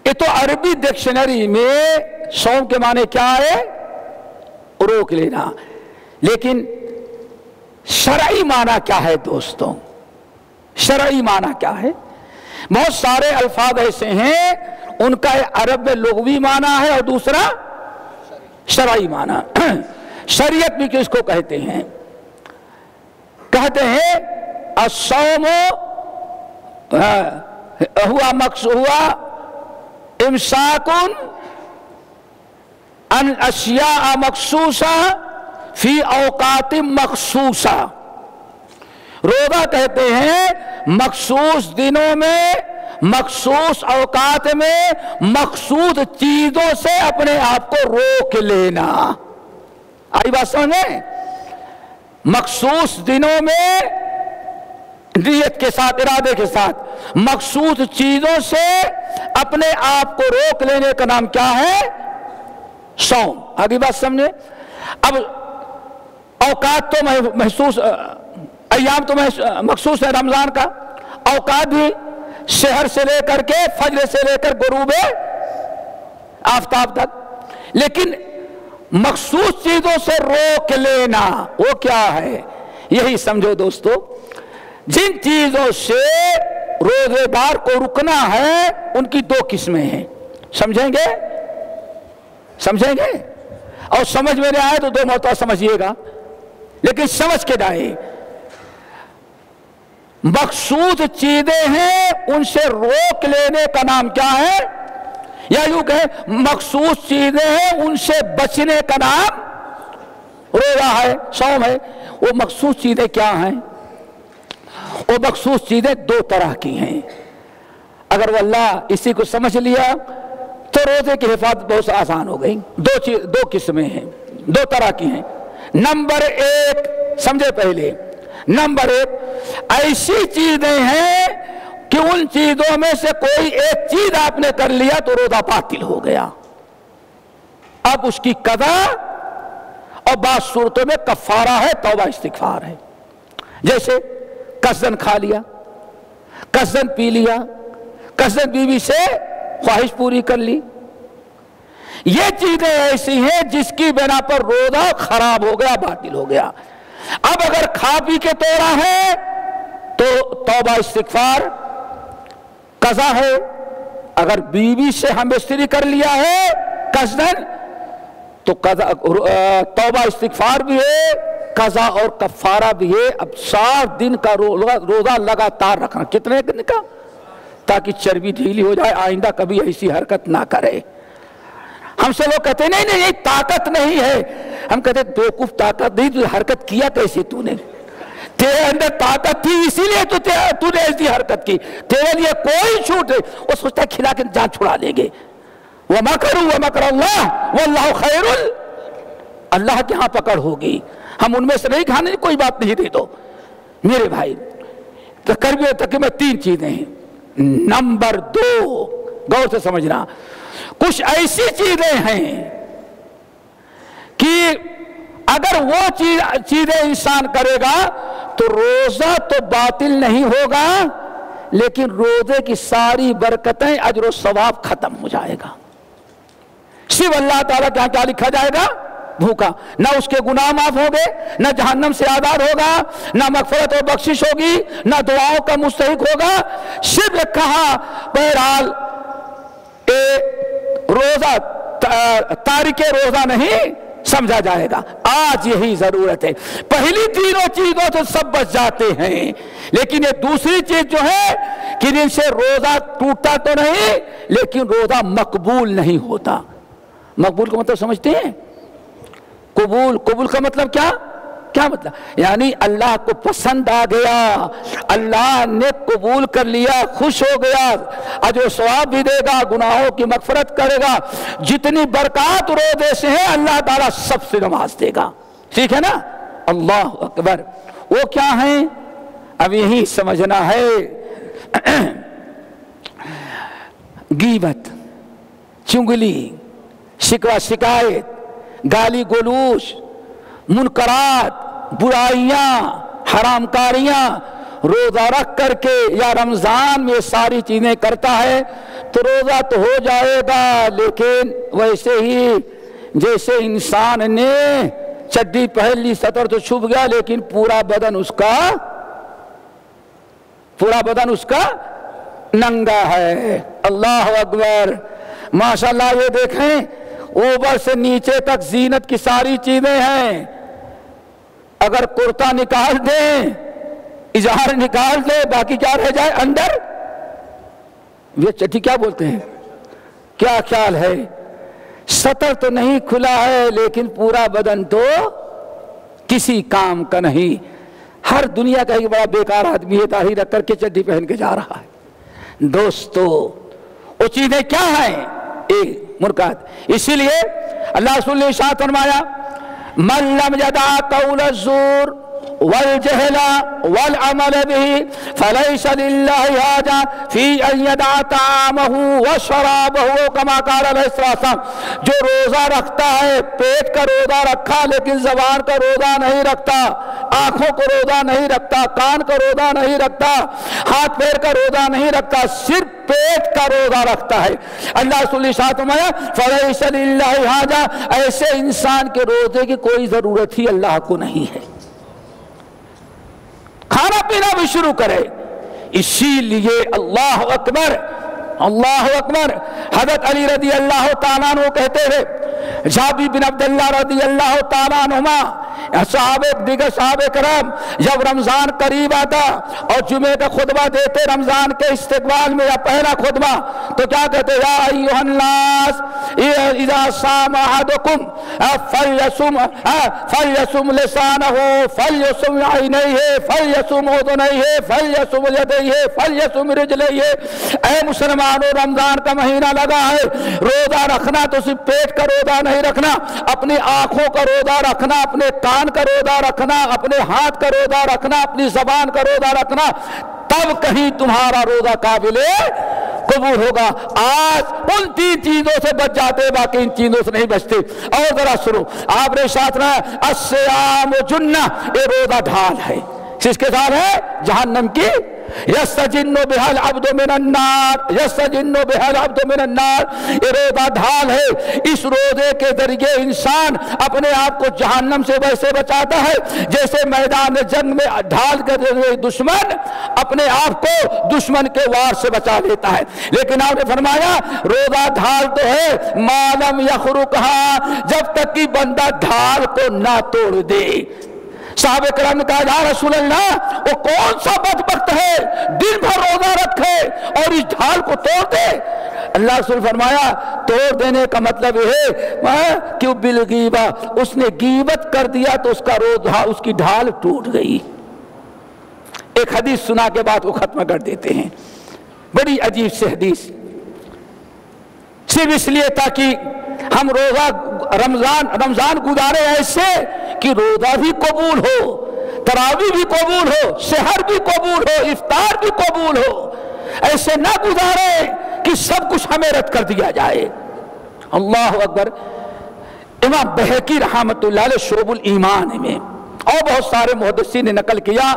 یہ تو عربی ڈکشنری میں صوم کے معنی کیا ہے؟ روک لینا، لیکن شرعی معنی کیا ہے دوستوں؟ شرعی معنی کیا ہے؟ بہت سارے الفاظ ایسے ہیں ان کا عرب میں لغوی معنی ہے اور دوسرا شرعی معنی۔ شریعت بھی کس کو کہتے ہیں؟ کہتے ہیں الصوم ہوا امساک عن اشیاء مخصوصہ فی اوقات مخصوصہ۔ روزہ کہتے ہیں مخصوص دنوں میں، مخصوص اوقات میں، مخصوص چیزوں سے اپنے آپ کو روک لینا۔ آئی بات سمجھیں؟ مخصوص دنوں میں نیت کے ساتھ، ارادے کے ساتھ، مخصوص چیزوں سے اپنے آپ کو روک لینے کا نام کیا ہے؟ صوم۔ آگے بات سمجھے؟ اب اوقات تو محسوس، ایام تو مخصوص ہے رمضان کا، اوقات بھی شہر سے لے کر کے فجر سے لے کر غروب آفتاب تک، لیکن مخصوص چیزوں سے روک لینا وہ کیا ہے؟ یہی سمجھو دوستو، جن چیزوں سے روزے دار کو رکنا ہے ان کی دو قسمیں ہیں۔ سمجھیں گے؟ سمجھیں گے؟ اور سمجھ میں نہیں آئے تو دو مرتبہ سمجھیے گا، لیکن سمجھ کے جائے۔ مخصوص چیزیں ہیں ان سے روک لینے کا نام کیا ہے؟ یا یوں کہیں مخصوص چیزیں ہیں ان سے بچنے کا نام روزہ ہے، صوم ہے۔ وہ مخصوص چیزیں کیا ہیں؟ وہ مخصوص چیزیں دو طرح کی ہیں۔ اگر وہ اللہ اسی کو سمجھ لیا تو روزے کی حفاظت بہت آسان ہو گئی۔ دو قسمیں ہیں، دو طرح کی ہیں۔ نمبر ایک، سمجھے پہلے، نمبر ایک ایسی چیزیں ہیں کہ ان چیزوں میں سے کوئی ایک چیز آپ نے کر لیا تو روزہ باطل ہو گیا، اب اس کی قضا اور بعض صورتوں میں کفارہ ہے، توبہ استغفار ہے۔ جیسے قصدن کھا لیا، قصدن پی لیا، قصدن بیوی سے خواہش پوری کر لی، یہ چیزیں ایسی ہیں جس کی بنا پر روزہ خراب ہو گیا، باطل ہو گیا۔ اب اگر کھا پی کے توڑا ہے تو توبہ استغفار قضا ہے، اگر بیوی سے ہم بستری کر لیا ہے قصدن تو قضا توبہ استغفار بھی ہے، قضا اور کفارہ بھی ہے۔ اب 7 دن کا روزہ لگاتار رکھنا، کتنے دن کا؟ تاکہ چربی ڈھیلی ہو جائے، آئندہ کبھی ایسی حرکت نہ کرے۔ ہم سے لوگ کہتے ہیں نہیں نہیں طاقت نہیں ہے، ہم کہتے ہیں بیوقوف طاقت نہیں، تو حرکت کیا کیسے تو نے؟ تیرے اندر طاقت تھی اسی لیے تو نے ایسی حرکت کی، تیرے لیے کوئی چھوٹ نہیں۔ وہ سوچتا ہے کھلا کے جان چھڑا لیں گے۔ وَمَكَرُوا وَمَكَرَ اللَّهُ وَاللَّهُ خَيْرُ، اللہ کے ہاں پکڑ ہوگی، ہم ان میں سے نہیں کھانے، کوئی بات نہیں دے دو میرے بھائی۔ تقریباً 3 چیزیں ہیں۔ نمبر 2 غور سے سمجھنا، کچھ ایسی چیزیں ہیں کہ اگر وہ چیزیں انسان کرے گا تو روزہ تو باطل نہیں ہوگا، لیکن روزے کی ساری برکتیں اجر و ثواب ختم ہو جائے گا۔ صرف اللہ تعالیٰ کیا کیا لکھا جائے گا؟ بھوکا، نہ اس کے گناہ معاف ہوں گے، نہ جہنم سے آزاد ہوگا، نہ مغفرت اور بخشش ہوگی، نہ دعاؤں کا مستحق ہوگا۔ صرف کہا بہرحال روزہ تارک روزہ نہیں سمجھا جائے گا۔ آج یہی ضرورت ہے، پہلی تینوں چیزوں سے سب بچ جاتے ہیں، لیکن یہ دوسری چیز جو ہے کہ جن سے روزہ ٹوٹتا تو نہیں لیکن روزہ مقبول نہیں ہوتا۔ مقبول کا مطلب سمجھتے ہیں؟ قبول کا مطلب کیا مطلب؟ یعنی اللہ کو پسند آ گیا، اللہ نے قبول کر لیا، خوش ہو گیا، اجر و ثواب بھی دے گا، گناہوں کی مغفرت کرے گا، جتنی برکات روزے سے ہیں اللہ تعالیٰ سب سے نواز دے گا۔ ٹھیک ہے نا؟ اللہ اکبر۔ وہ کیا ہیں؟ اب یہی سمجھنا ہے۔ غیبت، چگلی، شکوہ شکایت، گالی گلوچ، منکرات، برائیاں، حرام کاریاں روزہ رکھ کر کے یا رمضان میں ساری چیزیں کرتا ہے تو روزہ تو ہو جائے گا، لیکن ویسے ہی جیسے انسان نے چڈی پہن لی، سطر تو چھپ گیا، لیکن پورا بدن اس کا ننگا ہے۔ اللہ اکبر، ماشاءاللہ۔ یہ دیکھیں اوپر سے نیچے تک زینت کی ساری چیزیں ہیں، اگر کرتا نکال دیں، اظہار نکال دیں، باقی کیا رہ جائے اندر؟ یہ چٹھی کیا بولتے ہیں؟ کیا خیال ہے؟ سطر تو نہیں کھلا ہے لیکن پورا بدن تو کسی کام کا نہیں۔ ہر دنیا کا ایک بڑا بیکار آدمی ہے، داڑھی رکھ کر کے چڈی پہن کے جا رہا ہے۔ دوستو وہ چیزیں کیا ہیں؟ منکرات۔ اسی لیے اللہ رسول نے ارشاد فرمایا، من لم يدع قول الزور والجهل والعمل به فليس لله حاجة في أن يدع طعامه وشرابه كما قال علیہ السلام۔ جو روزہ رکھتا ہے، پیٹ کا روزہ رکھا لیکن زبان کا روزہ نہیں رکھتا، آنکھوں کو روزہ نہیں رکھتا، کان کا روزہ نہیں رکھتا، ہاتھ پیر کا روزہ نہیں رکھتا، صرف پیٹ کا روزہ رکھتا ہے، اللہ رسول نے ارشاد فرمایا فلیس للہ حاجہ، ایسے انسان کے روزے کی کوئی ضرورت ہی اللہ کو نہیں ہے، کھانا پینا بھی شروع کرے۔ اسی لیے اللہ اکبر، اللہ اکبر۔ حضرت علی رضی اللہ تعالیٰ عنہ کہتے ہیں، جابر بن عبداللہ رضی اللہ تعالیٰ عنہما، دیگر صحابہ کرام جب رمضان قریب آتا اور جمعے کا خطبہ دیتے رمضان کے استقبال میں یا پہلا خطبہ، تو کیا کہتے؟ یا ایھا الناس اذا صام احدکم فلیصم لسانہ فلیصم عینیہ فلیصم اذنیہ فلیصم یدیہ فلیصم رجلیہ۔ اے مسلمانوں، رمضان کا مہینہ لگا ہے، روزہ رکھنا تو صرف پیٹ کا روزہ نہیں رکھنا، اپنی آنکھوں کا روزہ رکھنا، اپنے کان کا روزہ رکھنا، اپنے ہاتھ کا روزہ رکھنا، اپنی زبان کا روزہ رکھنا، تب کہیں تمہارا روزہ قابل قبول ہوگا۔ آج ان 3 چیزوں سے بچ جاتے، باقی ان چیزوں سے نہیں بچتے۔ اور ذرا سنو، آپ نے ساتھ رہا الصیام جنہ، یہ روزہ ڈھال ہے، کس کے ساتھ ہے؟ جہنم کی یستجن بہا العبد من النار، یستجن بہا العبد من النار، یہ روزہ ڈھال ہے، اس روزے کے ذریعے انسان اپنے آپ کو جہنم سے ویسے بچاتا ہے جیسے میدان جنگ میں ڈھال کر دشمن اپنے آپ کو دشمن کے وار سے بچا لیتا ہے۔ لیکن آپ نے فرمایا روزہ ڈھال تو ہے ما لم یخرقھا، جب تک کہ بندہ ڈھال کو نہ توڑ دے۔ صحابہ کرام نے کہا یا رسول اللہ وہ کون سا بدبخت ہے دن بھر روزہ رکھے اور اس ڈھال کو توڑ دے؟ اللہ رسول فرمایا توڑ دینے کا مطلب یہ ہے کہ بالغیبہ، اس نے غیبت کر دیا تو اس کا روزہ، اس کی ڈھال ٹوٹ گئی۔ ایک حدیث سنا کے بعد وہ ختم کر دیتے ہیں، بڑی عجیب سی حدیث، صرف اس لیے تاکہ ہم روزہ رمضان گزارے ایسے کہ روزہ بھی قبول ہو، تراویح بھی قبول ہو، سحر بھی قبول ہو، افطار بھی قبول ہو، ایسے نہ گزارے کہ سب کچھ ہمیں رد کر دیا جائے۔ اللہ اکبر۔ امام بہقی رحمۃ اللہ علیہ شعب الایمان میں اور بہت سارے محدثین نے نقل کیا،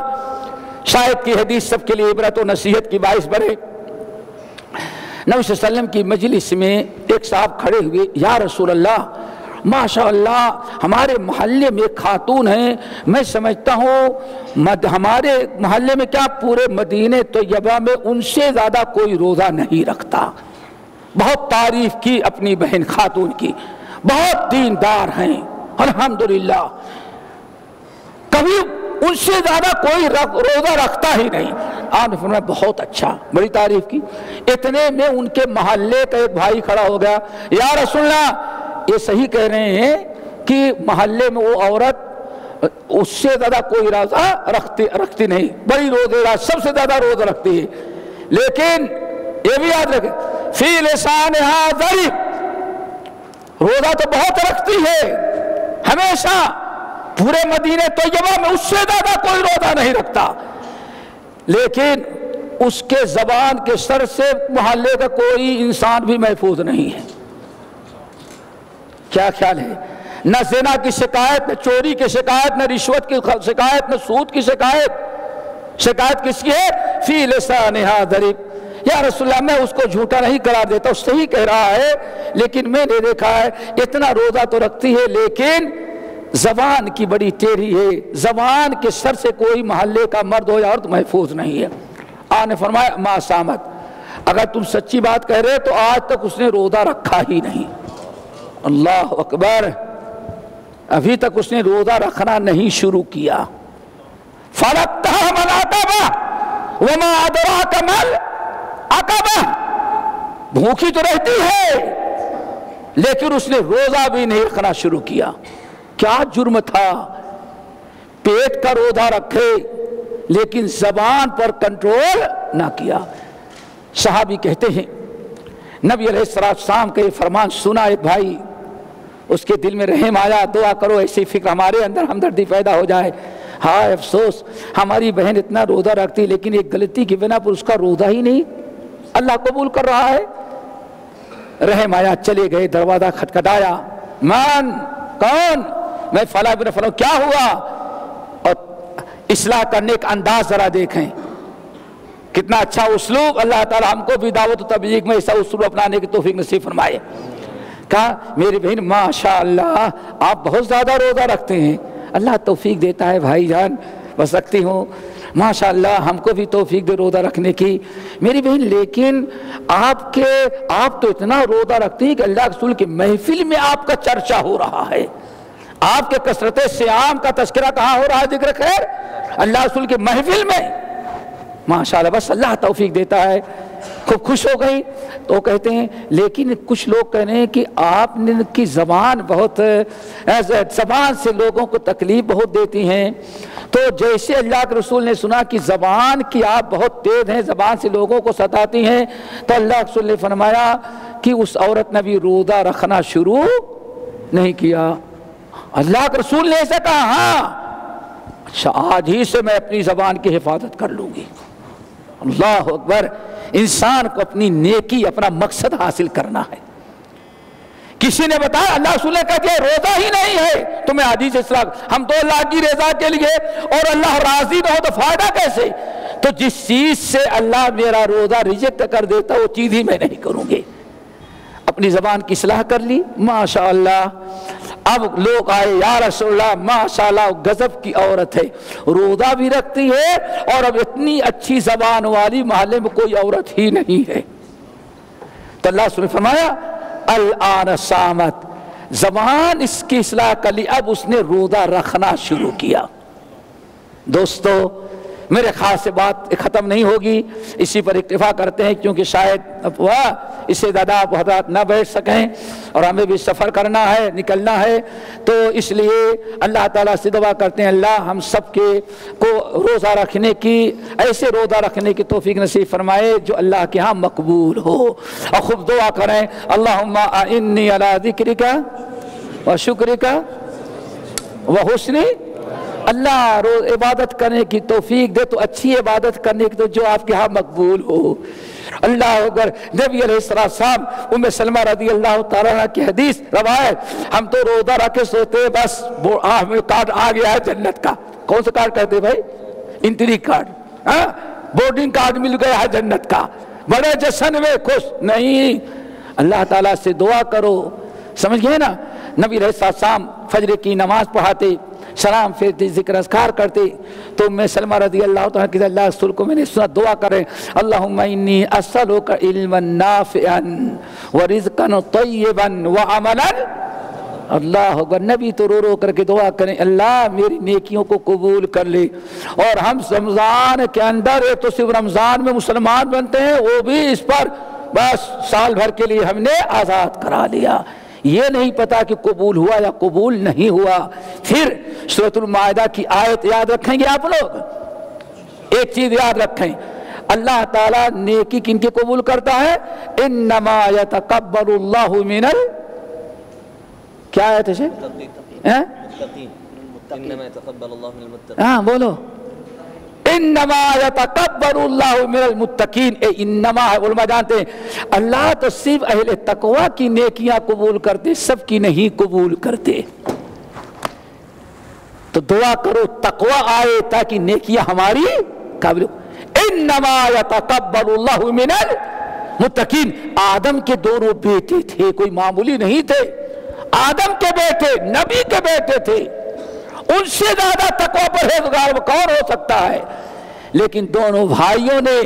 شاید کی حدیث سب کے لیے عبرت و نصیحت کی باعث بنے۔ نبی صلی اللہ علیہ وسلم کی مجلس میں ایک صاحب کھڑے ہوئے، یا رسول اللہ ماشاء اللہ ہمارے محلے میں ایک خاتون ہیں، میں سمجھتا ہوں ہمارے محلے میں کیا پورے مدینہ طیبہ میں ان سے زیادہ کوئی روزہ نہیں رکھتا۔ بہت تعریف کی اپنی بہن خاتون کی، بہت دیندار ہیں الحمدللہ، کبھی ان سے زیادہ کوئی روزہ رکھتا ہی نہیں۔ آپ نے فرمایا بہت اچھا، بڑی تعریف کی۔ اتنے میں ان کے محلے کا ایک بھائی کھڑا ہو گیا، یا رسول اللہ یہ صحیح کہہ رہے ہیں کہ محلے میں وہ عورت اس سے زیادہ کوئی روزہ رکھتی نہیں، بڑی روزے دار، سب سے زیادہ روزہ رکھتی ہے، لیکن یہ بھی یاد رکھیں فی لسانہا ضرب، روزہ تو بہت رکھتی ہے ہمیشہ، پورے مدینہ طیبہ میں اس سے زیادہ کوئی روزہ نہیں رکھتا، لیکن اس کے زبان کے سر سے محلے کا کوئی انسان بھی محفوظ نہیں ہے۔ کیا خیال ہے؟ نہ زنا کی شکایت، نہ چوری کی شکایت، نہ رشوت کی شکایت، نہ سود کی شکایت کس کی ہے؟ فی لسانہا ضرب۔ یا رسول اللہ میں اس کو جھوٹا نہیں قرار دیتا، وہ صحیح کہہ رہا ہے، لیکن میں نے دیکھا ہے اتنا روزہ تو رکھتی ہے لیکن زبان کی بڑی ٹیڑھی ہے، زبان کے سر سے کوئی محلے کا مرد ہو یا عورت محفوظ نہیں ہے۔ آپ نے فرمایا ما صامت، اگر تم سچی بات کہہ رہے تو آج تک اس نے روزہ رکھا ہی نہیں۔ اللہ اکبر، ابھی تک اس نے روزہ رکھنا نہیں شروع کیا۔ فَلَقْتَهَا مَنْ عَقَبَةٍ وَمَا أَدْرَاكَ مَا الْعَقَبَةُ، بھوکی تو رہتی ہے لیکن اس نے روزہ بھی نہیں رکھنا شروع کیا۔ کیا جرم تھا؟ پیٹ کا روزہ رکھے لیکن زبان پر کنٹرول نہ کیا۔ صحابی کہتے ہیں نبی علیہ السلام کا یہ فرمان سنا ایک بھائی، اس کے دل میں رحم آیا، دعا کرو ایسی فکر ہمارے اندر ہمدردی پیدا ہو جائے۔ ہائے افسوس، ہماری بہن اتنا روزہ رکھتی لیکن ایک غلطی کی بنا پر اس کا روزہ ہی نہیں اللہ قبول کر رہا ہے۔ رحم آیا، چلے گئے، دروازہ کھٹکھٹایا، مان کون؟ میں فلاں بن فلاں، کیا ہوا؟ اور اصلاح کرنے کا انداز ذرا دیکھیں، کتنا اچھا اسلوب۔ اللہ تعالی ہم کو بھی دعوت و تبلیغ میں ایسا اسلوب اپنانے کی توفیق نصیب فرمائے۔ کہا میری بہن ماشاء اللہ آپ بہت زیادہ روزہ رکھتے ہیں، اللہ توفیق دیتا ہے بھائی جان، بس رکھتی ہوں، ماشاء اللہ ہم کو بھی توفیق دے روزہ رکھنے کی۔ میری بہن لیکن آپ تو اتنا روزہ رکھتے ہیں کہ اللہ رسول کی محفل میں آپ کا چرچا ہو رہا ہے، آپ کے کثرت صیام کا تذکرہ کہاں ہو رہا ہے؟ ذکر خیر اللہ رسول کی محفل میں۔ ماشاءاللہ، بس اللہ توفیق دیتا ہے، خوب خوش ہو گئی۔ تو کہتے ہیں لیکن کچھ لوگ کہہ رہے ہیں کہ آپ کی زبان سے لوگوں کو تکلیف بہت دیتی ہیں، تو جیسے اللہ کے رسول نے سنا کہ زبان کی آپ بہت تیز ہیں، زبان سے لوگوں کو ستاتی ہیں، تو اللہ کے رسول نے فرمایا کہ اس عورت نے بھی روزہ رکھنا شروع نہیں کیا۔ اللہ کے رسول نے ایسا کہا؟ ہاں، اچھا آج ہی سے میں اپنی زبان کی حفاظت کر لوں گی۔ اللہ اکبر۔ انسان کو اپنی نیکی، اپنا مقصد حاصل کرنا ہے۔ کسی نے بتایا اللہ رسول نے کہا کہ روزہ ہی نہیں ہے تمہیں حدیث اسلام، ہم تو اللہ کی رضا کے لیے اور اللہ راضی نہ ہو تو فائدہ کیسے؟ تو جس چیز سے اللہ میرا روزہ ریجیکٹ کر دیتا وہ چیز ہی میں نہیں کروں گی. اپنی زبان کی اصلاح کر لی, ماشاءاللہ. اب لوگ آئے, یا رسول اللہ ماشاءاللہ گزب کی عورت ہے, روزہ بھی رکھتی ہے اور اب اتنی اچھی زبان والی محلے میں کوئی عورت ہی نہیں ہے. تو اللہ نے فرمایا الآن صامت, زبان اس کی اصلاح کر لی, اب اس نے روزہ رکھنا شروع کیا. دوستو میرے خاص سے بات ختم نہیں ہوگی, اسی پر اکتفا کرتے ہیں کیونکہ شاید اس سے زیادہ آپ حضرات نہ بیٹھ سکیں اور ہمیں بھی سفر کرنا ہے, نکلنا ہے. تو اس لیے اللہ تعالیٰ سے دعا کرتے ہیں اللہ ہم سب کے کو روزہ رکھنے کی, ایسے روزہ رکھنے کی توفیق نصیب فرمائے جو اللہ کے ہاں مقبول ہو. اور خوب دعا کریں اللہم اعنی علی ذکرک و شکرک و حسن, اللہ روز عبادت کرنے کی توفیق دے تو اچھی عبادت کرنے کی تو جو آپ کے ہاں مقبول ہو. اللہ اگر نبی علیہ السلام ام سلمہ رضی اللہ تعالیٰ عنہ کی حدیث روایت, ہم تو روزہ رکھے سوتے بس ہمیں کارڈ آ گیا ہے جنت کا. کون سا کارڈ کہتے بھائی؟ انٹری کارڈ, بورڈنگ کارڈ مل گیا ہے جنت کا, بڑے جشن میں خوش. نہیں, اللہ تعالیٰ سے دعا کرو, سمجھ گئے نا. نبی علیہ السلام فجر کی نماز پڑھاتے, سلام پھیرتے, ذکر اذکار کرتے, تو میں سلمہ رضی اللہ تعالیٰ کہ اللہ رسول کو میں نے سنا دعا کرے اللہم انی اسألک علما نافعا ورزقا طیبا وعملا. اللہ اکبر. نبی تو رو رو کر کے دعا کریں اللہ میری نیکیوں کو قبول کر لے. اور ہم رمضان کے اندر تو صرف رمضان میں مسلمان بنتے ہیں, وہ بھی اس پر بس سال بھر کے لیے ہم نے آزاد کرا لیا. یہ نہیں پتا کہ قبول ہوا یا قبول نہیں ہوا. پھر سورۃ المائدہ کی آیت یاد رکھیں گے آپ لوگ, ایک چیز یاد رکھیں, اللہ تعالیٰ نیکی کن کی قبول کرتا ہے؟ انما یتقبل اللہ من کیا آیت ہے؟ ہاں بولو, انما یتقبل اللہ من المتقین. انما ہے, علماء جانتے ہیں اللہ تو صرف اہل تقوی کی نیکیاں قبول کرتے, سب کی نہیں قبول کرتے. تو دعا کرو تقوی آئے تاکہ نیکیاں ہماری قابل. انما یتقبل اللہ من المتقین. آدم کے دونوں بیٹے تھے, کوئی معمولی نہیں تھے. آدم کے بیٹے نبی کے بیٹے تھے, ان سے زیادہ تقوی پرہیزگار کون ہو سکتا ہے؟ لیکن دونوں بھائیوں نے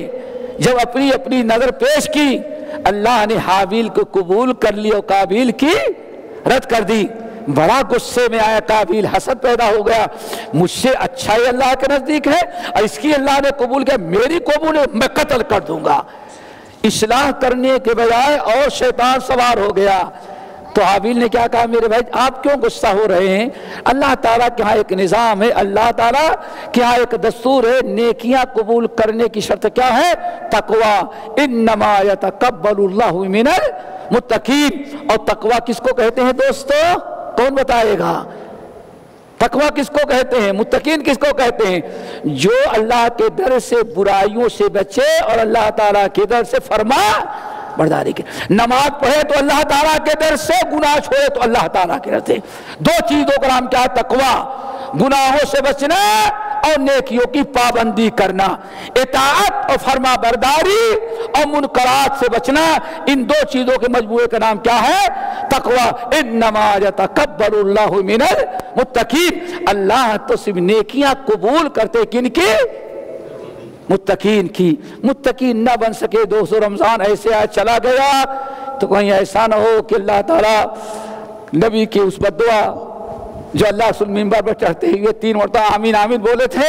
جب اپنی اپنی نظر پیش کی, اللہ نے حابیل کو قبول کر لی اور قابیل کی رد کر دی. بڑا غصے میں آیا قابیل, حسد پیدا ہو گیا, مجھ سے اچھا ہی اللہ کے نزدیک ہے اور اس کی اللہ نے قبول کیا, میری قبول ہے میں قتل کر دوں گا. اصلاح کرنے کے بجائے اور شیطان سوار ہو گیا. تو حابیل نے کیا کہا, میرے بھائی آپ کیوں غصہ ہو رہے ہیں؟ اللہ تعالیٰ کے ہاں ایک نظام ہے, اللہ تعالیٰ کے ہاں ایک دستور ہے. نیکیاں قبول کرنے کی شرط کیا ہے؟ تقوی. انما یتقبل اللہ من المتقین. اور تقوی کس کو کہتے ہیں دوستو؟ کون بتائے گا؟ تقوی کس کو کہتے ہیں؟ متقین کس کو کہتے ہیں؟ جو اللہ کے ڈر سے برائیوں سے بچے اور اللہ تعالیٰ کے ڈر سے فرما برداری کے. نماز پڑھے تو اللہ تعالیٰ کے ڈر سے, گناہ چھوڑے تو اللہ تعالیٰ کے ڈر سے. دو چیزوں کا نام کیا ہے؟ تقوی. گناہوں سے بچنا اور نیکیوں کی پابندی کرنا, اطاعت اور فرما برداری اور منکرات سے بچنا. ان دو چیزوں کے مجموعے کا نام کیا ہے؟ تقوی. انما یتقبل اللہ من المتقین. اللہ تو صرف نیکیاں قبول کرتے کن کی؟ متقین کی. متقین نہ بن سکے دوستو, رمضان ایسے آج چلا گیا تو کہیں ایسا نہ ہو کہ اللہ تعالیٰ نبی کی اس بددعا جو اللہ سن منبر پر چڑھتے ہوئے 3 مرتبہ آمین آمین بولے تھے,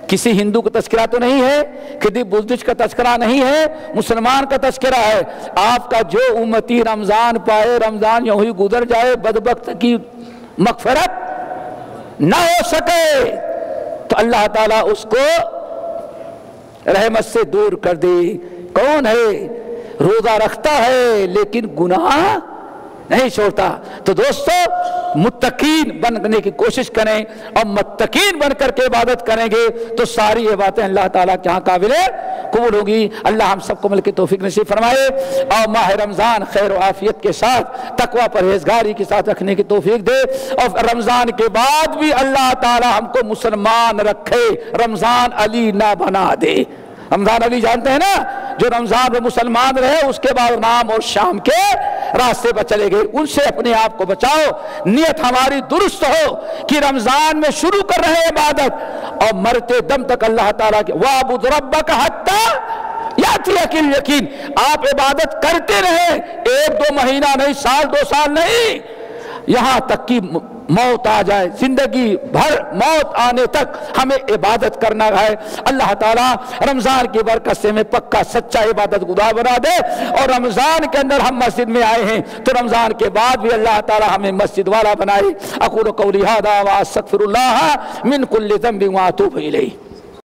کسی ہندو کا تذکرہ تو نہیں ہے, کسی بزدش کا تذکرہ نہیں ہے, مسلمان کا تذکرہ ہے. آپ کا جو امتی رمضان پائے, رمضان یوں ہی گزر جائے, بدبخت کی مغفرت نہ ہو سکے تو اللہ تعالیٰ اس کو رحمت سے دور کر دے. کون ہے؟ روزہ رکھتا ہے لیکن گناہ نہیں چھوڑتا۔ تو دوستو متقین بننے کی کوشش کریں، اور متقین بن کر کے عبادت کریں گے تو ساری عبادتیں اللہ تعالیٰ کے ہاں قابل قبول ہوگی۔ اللہ ہم سب کو مل کے توفیق نصیب فرمائے، اور ماہ رمضان خیر و عافیت کے ساتھ تقوی پرہیزگاری کے ساتھ رکھنے کی توفیق دے، اور رمضان کے بعد بھی اللہ تعالیٰ ہم کو مسلمان رکھے، رمضان علی نہ بنا دے۔ رمضان علی جانتے ہیں نا، جو رمضان میں مسلمان رہے اس کے بعد نام اور شام کے راستے پر چلے گئے، ان سے اپنے آپ کو بچاؤ۔ نیت ہماری درست ہو کہ رمضان میں شروع کر رہے عبادت اور مرتے دم تک اللہ تعالیٰ کے وَاعْبُدْ رَبَّكَ حَتَّى يَأْتِيَكَ الْيَقِينُ، آپ عبادت کرتے رہیں، 1-2 مہینہ نہیں، سال 2 سال نہیں، یہاں تک کہ موت آ جائے، زندگی بھر موت آنے تک ہمیں عبادت کرنا ہے۔ اللہ تعالیٰ رمضان کی برکت سے ہمیں پکا سچا عبادت گزار بنا دے، اور رمضان کے اندر ہم مسجد میں آئے ہیں تو رمضان کے بعد بھی اللہ تعالیٰ ہمیں مسجد والا بنائے۔ اقول قولی ھذا واستغفر اللہ من کل ذنب واتوب الیہ۔